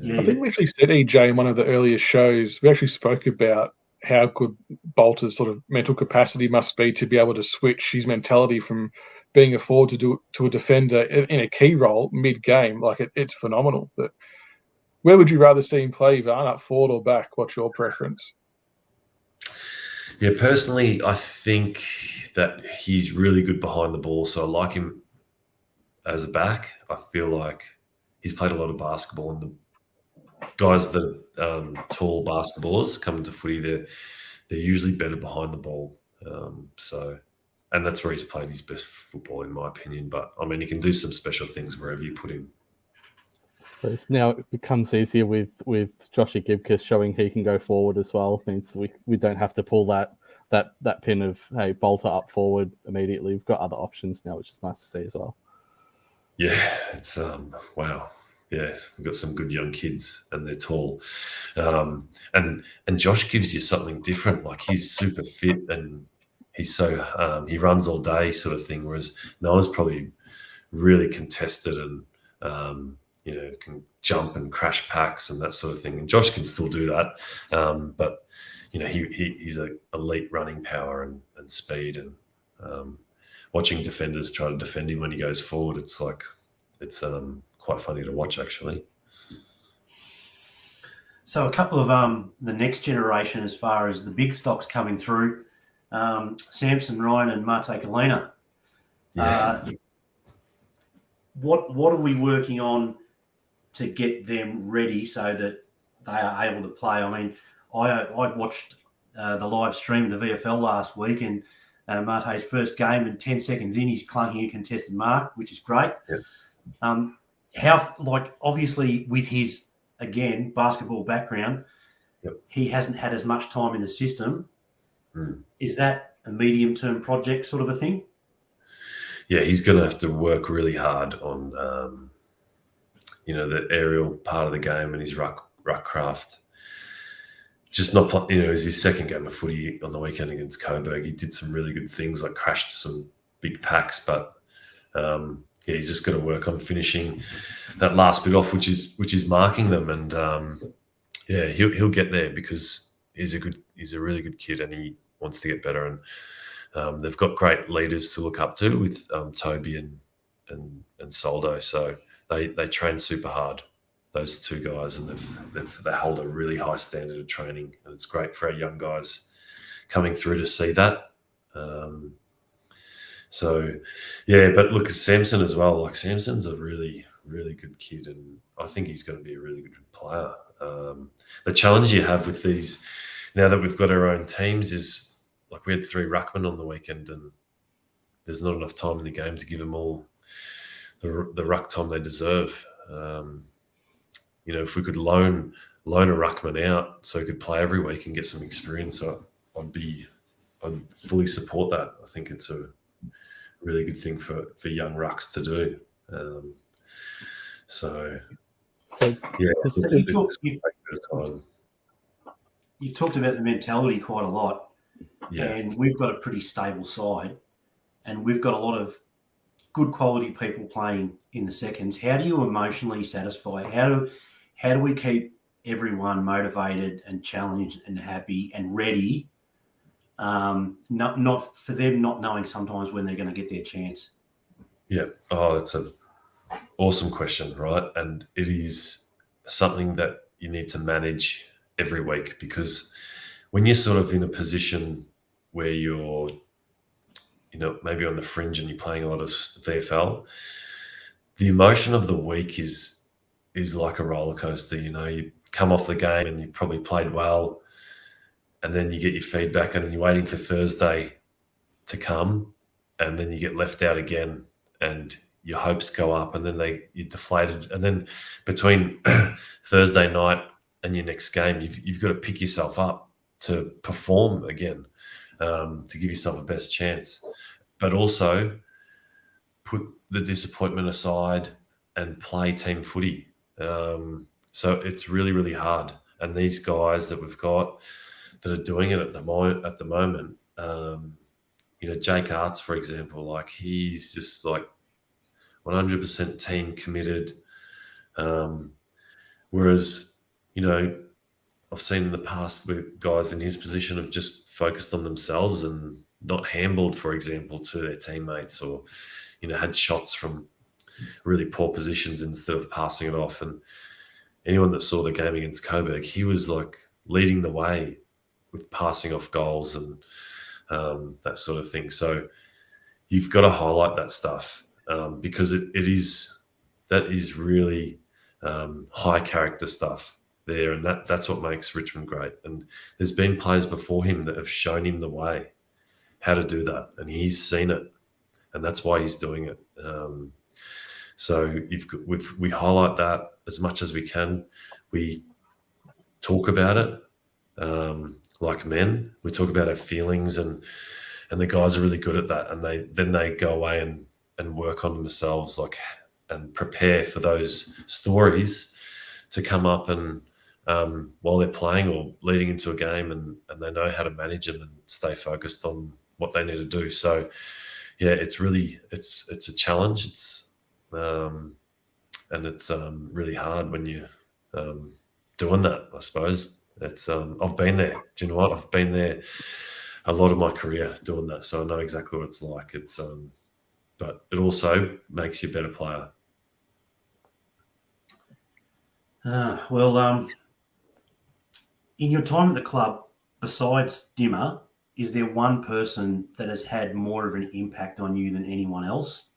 I think we actually said, EJ, in one of the earlier shows, we actually spoke about how good Bolter's sort of mental capacity must be to be able to switch his mentality from being a forward to a defender in a key role mid-game. Like, it's phenomenal. But where would you rather see him play, Ivan, up forward or back? What's your preference? Yeah, personally, I think that he's really good behind the ball. So I like him as a back. I feel like he's played a lot of basketball, and the guys that tall basketballers come into footy, they're usually better behind the ball. And that's where he's played his best football, in my opinion. But I mean, he can do some special things wherever you put him. I suppose now it becomes easier with Joshy Gibcus showing he can go forward as well. It means we don't have to pull that pin of, hey, Bolter up forward immediately. We've got other options now, which is nice to see as well. Yeah, it's wow. Yeah, we've got some good young kids and they're tall. And Josh gives you something different. Like, he's super fit and he's so he runs all day sort of thing, whereas Noah's probably really contested and can jump and crash packs and that sort of thing. And Josh can still do that, but he's an elite running power and speed. And watching defenders try to defend him when he goes forward, it's quite funny to watch, actually. So a couple of the next generation, as far as the big stocks coming through, Samson, Ryan, and Mate Kalina. Yeah. What are we working on to get them ready so that they are able to play? I mean, I watched the live stream of the VFL last week, and Mate's first game, and 10 seconds in, he's clunking a contested mark, which is great. Yeah. Obviously with his, again, basketball background, he hasn't had as much time in the system. Is that a medium-term project sort of a thing? Yeah, he's going to have to work really hard on, the aerial part of the game and his ruck craft. Just not, it was his second game of footy on the weekend against Coburg. He did some really good things, like crashed some big packs, but he's just got to work on finishing that last bit off, which is marking them. And he'll get there, because he's a really good kid and he wants to get better. And they've got great leaders to look up to with Toby and Soldo. So they train super hard, those two guys, and they hold a really high standard of training. And it's great for our young guys coming through to see that. But look at Samson as well. Like, Samson's a really, really good kid, and I think he's going to be a really good player. The challenge you have with these, now that we've got our own teams, is like, we had 3 ruckmen on the weekend, and there's not enough time in the game to give them all the ruck time they deserve. If we could loan a ruckman out so he could play every week and get some experience, I'd fully support that. I think it's a really good thing for young rucks to do. You've talked about the mentality quite a lot, and we've got a pretty stable side, and we've got a lot of good quality people playing in the seconds. How do you emotionally satisfy? How do we keep everyone motivated and challenged and happy and ready? Not for them not knowing sometimes when they're going to get their chance. Yeah. Oh, that's an awesome question, right? And it is something that you need to manage every week, because when you're sort of in a position where you're, maybe on the fringe and you're playing a lot of VFL, the emotion of the week is like a roller coaster. You come off the game and you probably played well, and then you get your feedback, and then you're waiting for Thursday to come, and then you get left out again, and your hopes go up, and then you're deflated. And then between Thursday night and your next game, you've got to pick yourself up to perform again, to give yourself a best chance, but also put the disappointment aside and play team footy. So it's really, really hard. And these guys that we've got that are doing it at the moment, Jake Arts, for example, like he's just like 100% team committed. Whereas, I've seen in the past where guys in his position have just focused on themselves and not handballed, for example, to their teammates, or, had shots from really poor positions instead of passing it off. And anyone that saw the game against Coburg, he was like leading the way with passing off goals and that sort of thing. So you've got to highlight that stuff because that is really high character stuff there, and that's what makes Richmond great. And there's been players before him that have shown him the way how to do that, and he's seen it, and that's why he's doing it. So we highlight that as much as we can. We talk about it like men. We talk about our feelings, and the guys are really good at that. And they go away and work on themselves, and prepare for those stories to come up and while they're playing or leading into a game, and they know how to manage them and stay focused on what they need to do. So yeah, it's a challenge. It's really hard when you doing that, I suppose. It's I've been there. Do you know what? I've been there a lot of my career doing that, so I know exactly what it's like. It's but it also makes you a better player. In your time at the club, besides Dimmer, is there one person that has had more of an impact on you than anyone else?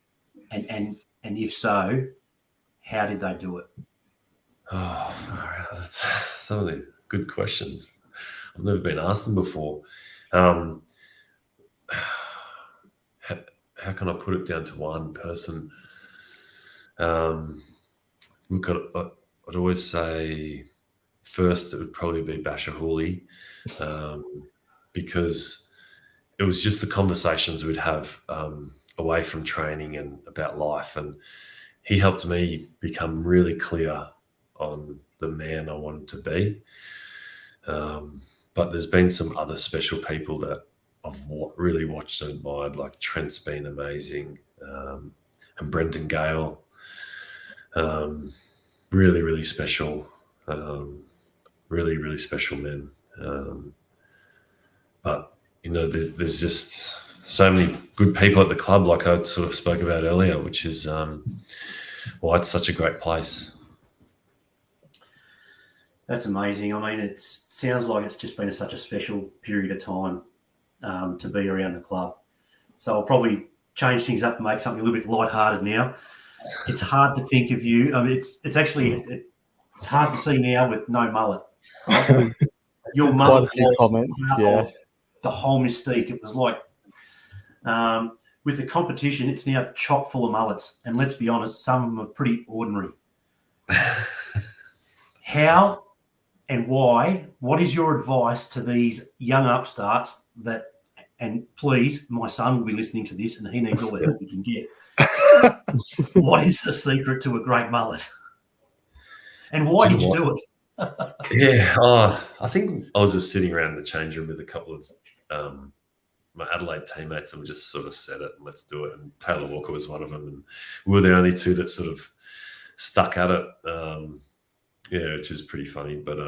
And if so, how did they do it? Oh, that's some of the good questions. I've never been asked them before. How can I put it down to one person? Look, I'd always say first it would probably be Basher Hooley, because it was just the conversations we'd have away from training and about life, and he helped me become really clear on the man I wanted to be. But there's been some other special people that I've really watched and admired, like Trent's been amazing, and Brenton Gale, really, really special, really, really special men. But, there's just so many good people at the club, like I sort of spoke about earlier, which is why it's such a great place. That's amazing. I mean, it sounds like it's just been such a special period of time to be around the club. So I'll probably change things up and make something a little bit lighthearted now. It's hard to think of you. I mean, it's hard to see now with no mullet. Right? Your mullet was the whole mystique. It was like with the competition, it's now chock full of mullets. And let's be honest, some of them are pretty ordinary. How and why? What is your advice to these young upstarts that, and please, my son will be listening to this and he needs all the help he can get. What is the secret to a great mullet? And why did you do it? Yeah, I think I was just sitting around the change room with a couple of my Adelaide teammates, and we just sort of said it and let's do it. And Taylor Walker was one of them, and we were the only two that sort of stuck at it. Which is pretty funny. But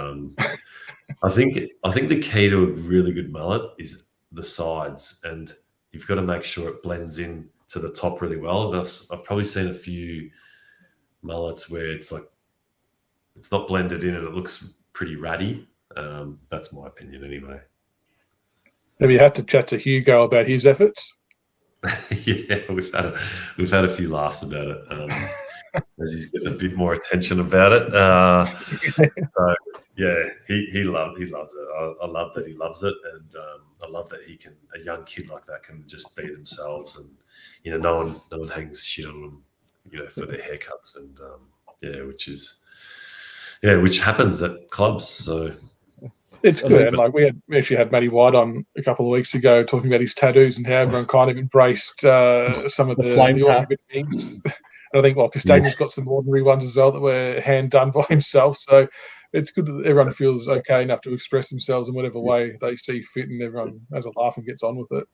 I think the key to a really good mullet is the sides, and you've got to make sure it blends in to the top really well. I've probably seen a few mullets where it's like it's not blended in and it looks pretty ratty. That's my opinion anyway. Maybe you have to chat to Hugo about his efforts. Yeah, we've had a few laughs about it as he's getting a bit more attention about it. So yeah, he loves it. I love that he loves it, and I love that a young kid like that can just be themselves, and no one hangs shit on them, for their haircuts, and which happens at clubs. So it's good. And like we actually had Matty White on a couple of weeks ago talking about his tattoos and how everyone kind of embraced some of the ordinary things. And I think Castagne's got some ordinary ones as well that were hand done by himself. So it's good that everyone feels okay enough to express themselves in whatever way they see fit, and everyone has a laugh and gets on with it.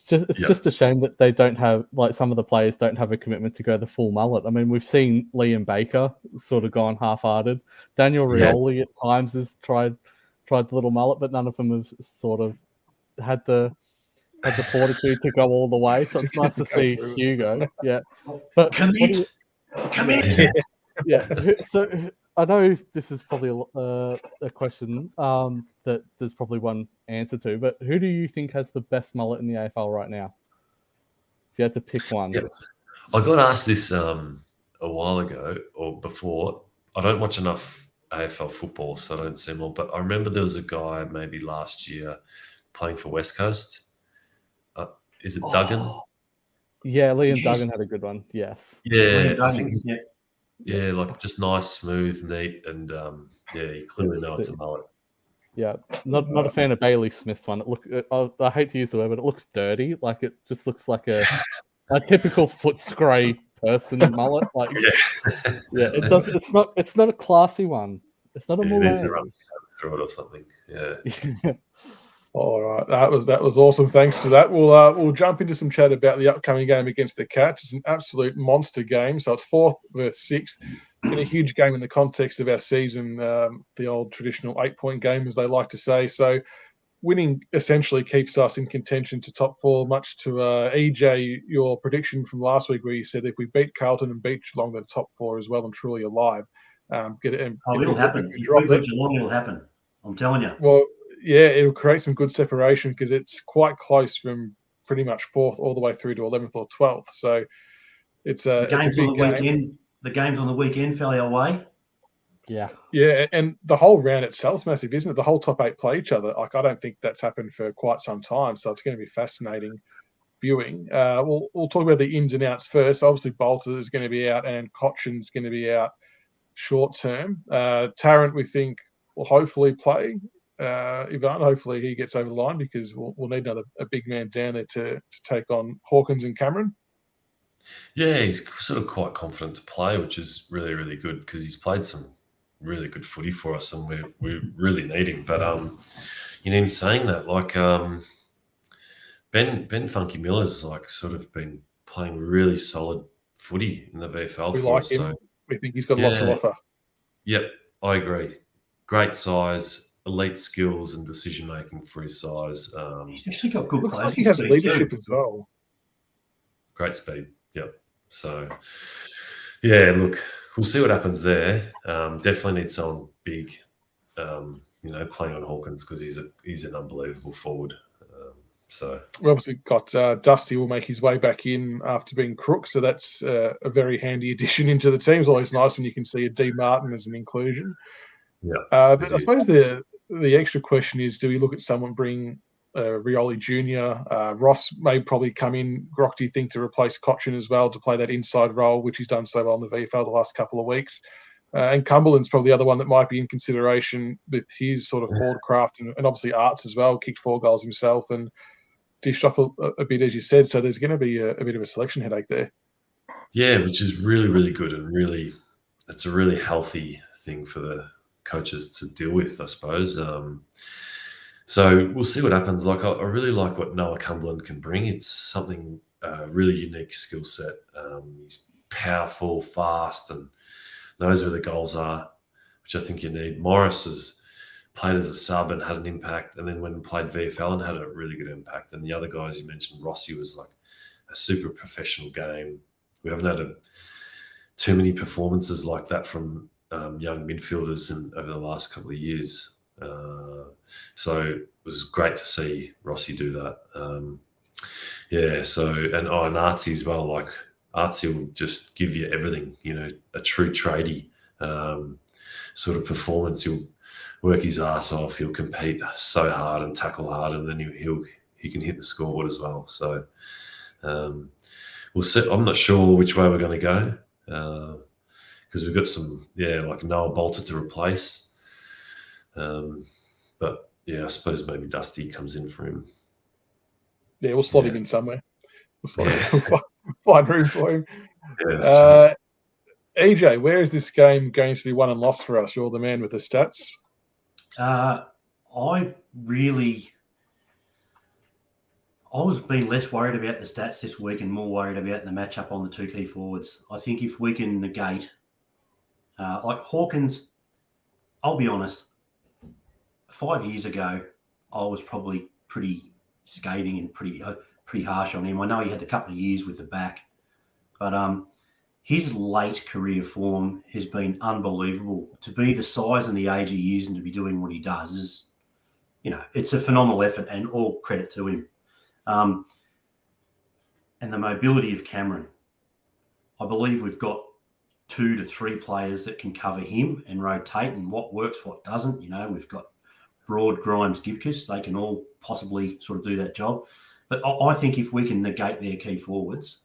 It's just a shame that they don't have, like, some of the players don't have a commitment to go the full mullet. I mean, we've seen Liam Baker sort of gone half-hearted. Daniel Rioli at times has tried the little mullet, but none of them have sort of had the fortitude to go all the way. So it's nice to see Hugo. Yeah, but commit. Yeah. So I know this is probably a question that there's probably one answer to, but who do you think has the best mullet in the AFL right now? If you had to pick one. Yeah. I got asked this a while ago or before. I don't watch enough AFL football, so I don't see them all. But I remember there was a guy maybe last year playing for West Coast. Is it Duggan? Yeah, Liam Duggan had a good one. Yes. Yeah, I think like just nice, smooth, neat, and you clearly know it's a mullet. Yeah, not a fan of Bailey Smith's one. I hate to use the word, but it looks dirty. Like, it just looks like a typical Footscray person mullet. Like, it does. It's not a classy one. It's not a mullet. It needs to run through it or something. Yeah. All right, that was awesome. Thanks to that. We'll jump into some chat about the upcoming game against the Cats. It's an absolute monster game. So it's 4th versus 6th, and a huge game in the context of our season. The old traditional 8-point game, as they like to say. So winning essentially keeps us in contention to top 4. Much to EJ, your prediction from last week, where you said if we beat Carlton and beat Geelong, then top 4 is well and truly alive. It'll happen. If we beat Geelong, it'll happen. I'm telling you. Well. Yeah, it'll create some good separation because it's quite close from pretty much 4th all the way through to 11th or 12th. So it's a big game. The games on the weekend fell our way. Yeah. Yeah, and the whole round itself's massive, isn't it? The whole top 8 play each other. Like, I don't think that's happened for quite some time. So it's going to be fascinating viewing. We'll talk about the ins and outs first. Obviously, Bolter is going to be out and Cotchin's going to be out short term. Tarrant, we think, will hopefully play. Ivan, hopefully he gets over the line because we'll need a big man down there to take on Hawkins and Cameron. Yeah, he's sort of quite confident to play, which is really, really good because he's played some really good footy for us and we really need him. But in saying that, like Ben Funky Miller's like sort of been playing really solid footy in the VFL. We like him. So, we think he's got a lot to offer. Yep, I agree. Great size, elite skills and decision making for his size. He's actually got good. Looks like he has leadership as well. Great speed. Yep. So, yeah, look, we'll see what happens there. Definitely need someone big, playing on Hawkins because he's an unbelievable forward. So we obviously got Dusty will make his way back in after being Crook, so that's a very handy addition into the team. It's always nice when you can see a D Martin as an inclusion. Yeah, but I suppose the extra question is, do we look at someone bring Rioli Jr.? Ross may probably come in, Grock, do you think, to replace Cotchin as well, to play that inside role, which he's done so well in the VFL the last couple of weeks. And Cumberland's probably the other one that might be in consideration with his sort of forward craft and obviously Arts as well, kicked 4 goals himself and dished off a bit, as you said. So there's going to be a bit of a selection headache there. Yeah, which is really, really good and really, it's a really healthy thing for the coaches to deal with, I suppose. So we'll see what happens. Like, I really like what Noah Cumberland can bring. It's something really unique skill set. He's powerful, fast, and knows where the goals are, which I think you need. Morris has played as a sub and had an impact, and then when played VFL and had a really good impact. And the other guys you mentioned, Rossi was like a super professional game. We haven't had too many performances like that from young midfielders over the last couple of years. So it was great to see Rossi do that. Yeah. So and Artsy as well. Like Artsy will just give you everything. A true tradie sort of performance. He'll work his ass off. He'll compete so hard and tackle hard, and then he can hit the scoreboard as well. So we'll see. I'm not sure which way we're going to go because we've got some like Noah Bolter to replace. But I suppose maybe Dusty comes in for him. Yeah, we'll slot him in somewhere. We'll Yeah. find room for him. Yeah, that's right. EJ, where is this game going to be won and lost for us? You're the man with the stats. I was being less worried about the stats this week and more worried about the matchup on the two key forwards. I think if we can negate, like Hawkins, I'll be honest, 5 years ago, I was probably pretty scathing and pretty harsh on him. I know he had a couple of years with the back, but his late career form has been unbelievable. To be the size and the age he is and to be doing what he does is, it's a phenomenal effort and all credit to him. And the mobility of Cameron. I believe we've got 2 to 3 players that can cover him and rotate, and what works, what doesn't. We've got Broad, Grimes, Gibcus. They can all possibly sort of do that job. But I think if we can negate their key forwards,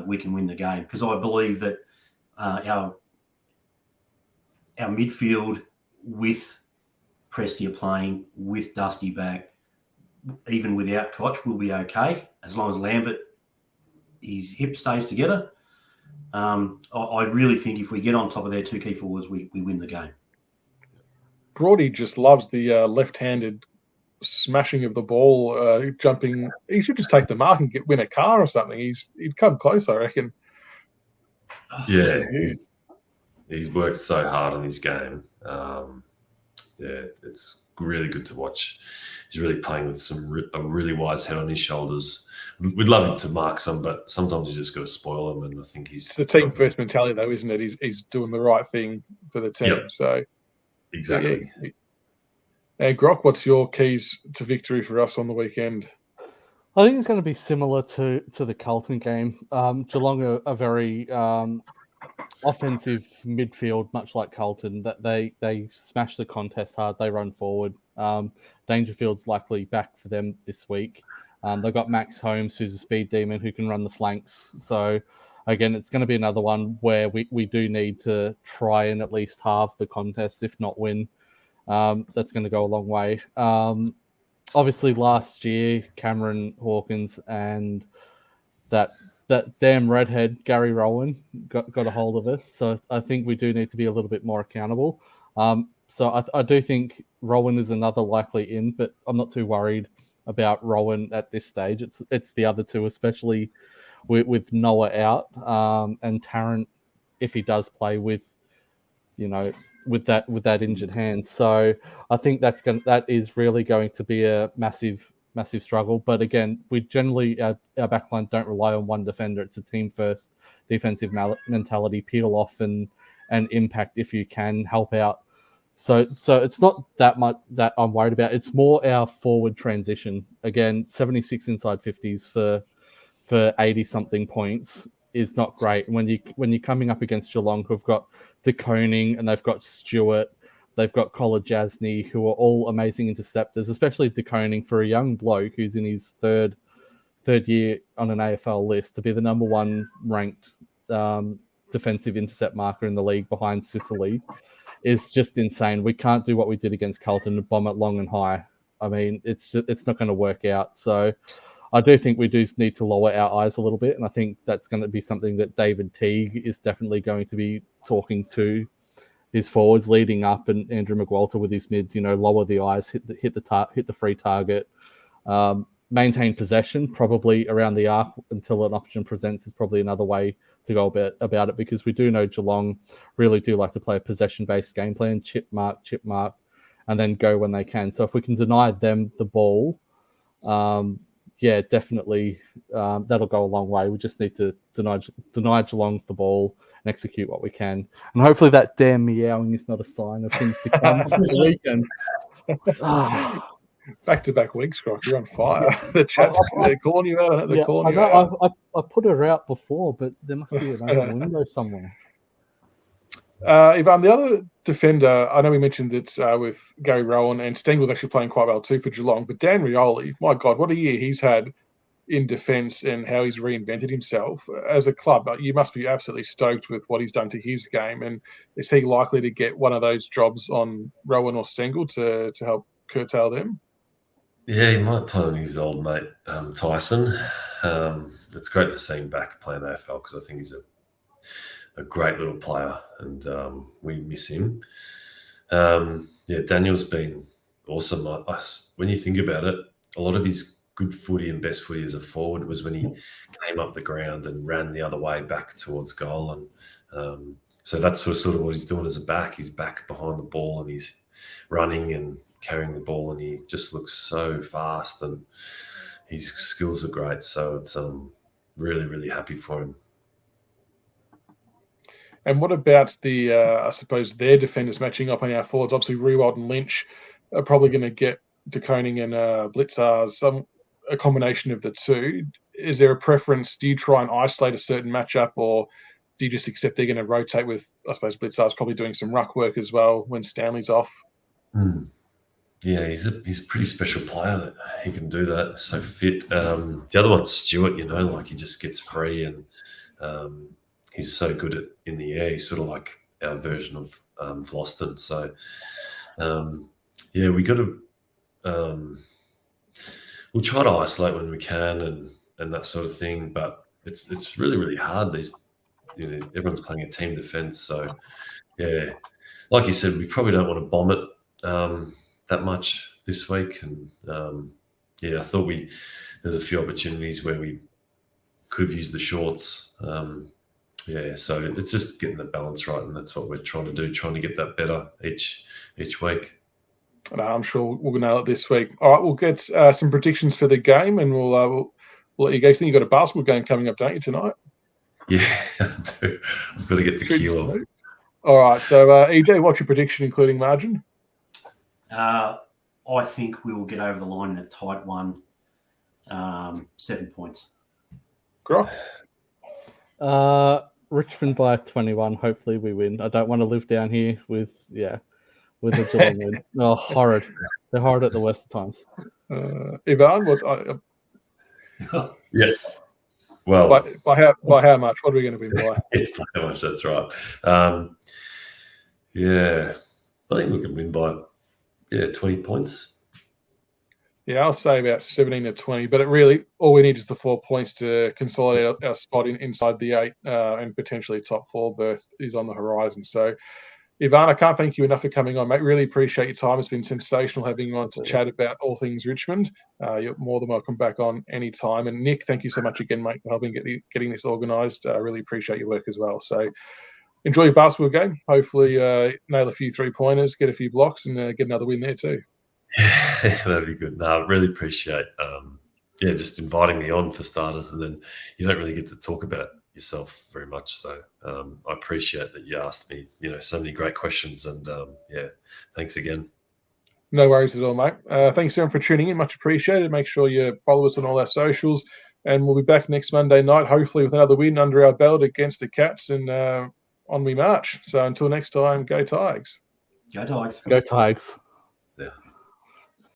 we can win the game, because I believe that our midfield with Prestia playing, with Dusty back, even without Koch, will be okay as long as Lambert, his hip stays together. I really think if we get on top of their 2 key forwards, we win the game. Brody just loves the left-handed smashing of the ball, jumping. He should just take the mark and win a car or something. He'd come close, I reckon. Yeah, he's worked so hard on his game. It's really good to watch. He's really playing with a really wise head on his shoulders. We'd love him to mark some, but sometimes you just got to spoil him. And I think it's the team first mentality, though, isn't it? He's doing the right thing for the team. Yep. So exactly. Yeah. And Grok, what's your keys to victory for us on the weekend? I think it's going to be similar to the Carlton game. Geelong are very offensive midfield, much like Carlton. That they smash the contest hard. They run forward. Dangerfield's likely back for them this week. They've got Max Holmes, who's a speed demon who can run the flanks. So again, it's going to be another one where we do need to try and at least halve the contest, if not win. That's going to go a long way. Obviously, last year, Cameron Hawkins and that damn redhead, Gary Rowan, got a hold of us. So I think we do need to be a little bit more accountable. So I do think Rowan is another likely in, but I'm not too worried about Rowan at this stage. It's the other two, especially with Noah out and Tarrant, if he does play with that injured hand. So I think that is really going to be a massive struggle. But again, we generally our backline don't rely on one defender. It's a team first defensive mentality. Peel off and impact if you can, help out. So it's not that much that I'm worried about. It's more our forward transition. Again, 76 inside 50s for 80 something points is not great. When you're coming up against Geelong, who've got De Koning and they've got Stewart, they've got Collar Jasny, who are all amazing interceptors, especially De Koning for a young bloke who's in his third year on an AFL list to be the number 1 ranked defensive intercept marker in the league behind Sicily is just insane. We can't do what we did against Carlton and bomb it long and high. I mean, it's not going to work out. So I do think we do need to lower our eyes a little bit, and I think that's going to be something that David Teague is definitely going to be talking to his forwards leading up, and Andrew McWalter with his mids. Lower the eyes, hit the free target, maintain possession probably around the arc until an option presents is probably another way to go about it, because we do know Geelong really do like to play a possession-based game plan, chip mark, and then go when they can. So if we can deny them the ball, definitely that'll go a long way. We just need to deny Geelong the ball and execute what we can. And hopefully that damn meowing is not a sign of things to come for the weekend. Back-to-back weeks, Croc. You're on fire. The chat's calling you out on it. They're calling you out. I put her out before, but there must be an open window somewhere. Ivan, the other defender, I know we mentioned it's with Gary Rowan, and Stengel's actually playing quite well too for Geelong, but Dan Rioli, my God, what a year he's had in defence and how he's reinvented himself. As a club, you must be absolutely stoked with what he's done to his game, and is he likely to get one of those jobs on Rowan or Stengel to help curtail them? Yeah, he might play on his old mate Tyson. It's great to see him back playing AFL because I think he's a great little player, and we miss him. Daniel's been awesome. When you think about it, a lot of his good footy and best footy as a forward was when he came up the ground and ran the other way back towards goal. And so that's sort of what he's doing as a back. He's back behind the ball and he's running and carrying the ball, and he just looks so fast and his skills are great. So it's really, really happy for him. And what about the, I suppose, their defenders matching up on our forwards? Obviously, Rewald and Lynch are probably going to get De Koning and Blitzars, a combination of the two. Is there a preference? Do you try and isolate a certain matchup, or do you just accept they're going to rotate with, I suppose, Blitzar's probably doing some ruck work as well when Stanley's off? Yeah, he's a pretty special player that he can do that. So fit. The other one's Stewart, like he just gets free and he's so good in the air. He's sort of like our version of Vlosten. So, we got to we'll try to isolate when we can and that sort of thing. But it's really, really hard. Everyone's playing a team defense. So, yeah, like you said, we probably don't want to bomb it that much this week. And, I thought there's a few opportunities where we could have used the shorts. So it's just getting the balance right, and that's what we're trying to do, trying to get that better each week. I'm sure we'll nail it this week. All right, we'll get some predictions for the game, and we'll let you guys think. You've got a basketball game coming up, don't you, tonight? Yeah, I do. I've got to get the kilo. All right, so EJ, what's your prediction, including margin? I think we will get over the line in a tight one, 7 points. Grock? Richmond by 21. Hopefully we win. I don't want to live down here with a Geelong win. Oh, horrid. They're horrid at the worst of times. Ivan, yeah. Well, by how much? What are we going to win by? By how much? That's right. I think we can win by 20 points. Yeah, I'll say about 17 to 20. But all we need is the 4 points to consolidate our spot inside the 8, and potentially top 4 berth is on the horizon. So, Ivan, I can't thank you enough for coming on, mate. Really appreciate your time. It's been sensational having you on to chat about all things Richmond. You're more than welcome back on any time. And Nick, thank you so much again, mate, for helping getting this organised. I really appreciate your work as well. So enjoy your basketball game. Hopefully nail a few 3-pointers, get a few blocks, and get another win there too. Yeah, that'd be good. No, I really appreciate just inviting me on for starters, and then you don't really get to talk about yourself very much. So I appreciate that you asked me, so many great questions, and thanks again. No worries at all, mate. Thanks everyone for tuning in. Much appreciated. Make sure you follow us on all our socials, and we'll be back next Monday night, hopefully with another win under our belt against the Cats, and on we march. So until next time, go Tigers. Go Tigers. Go Tigers. Yeah.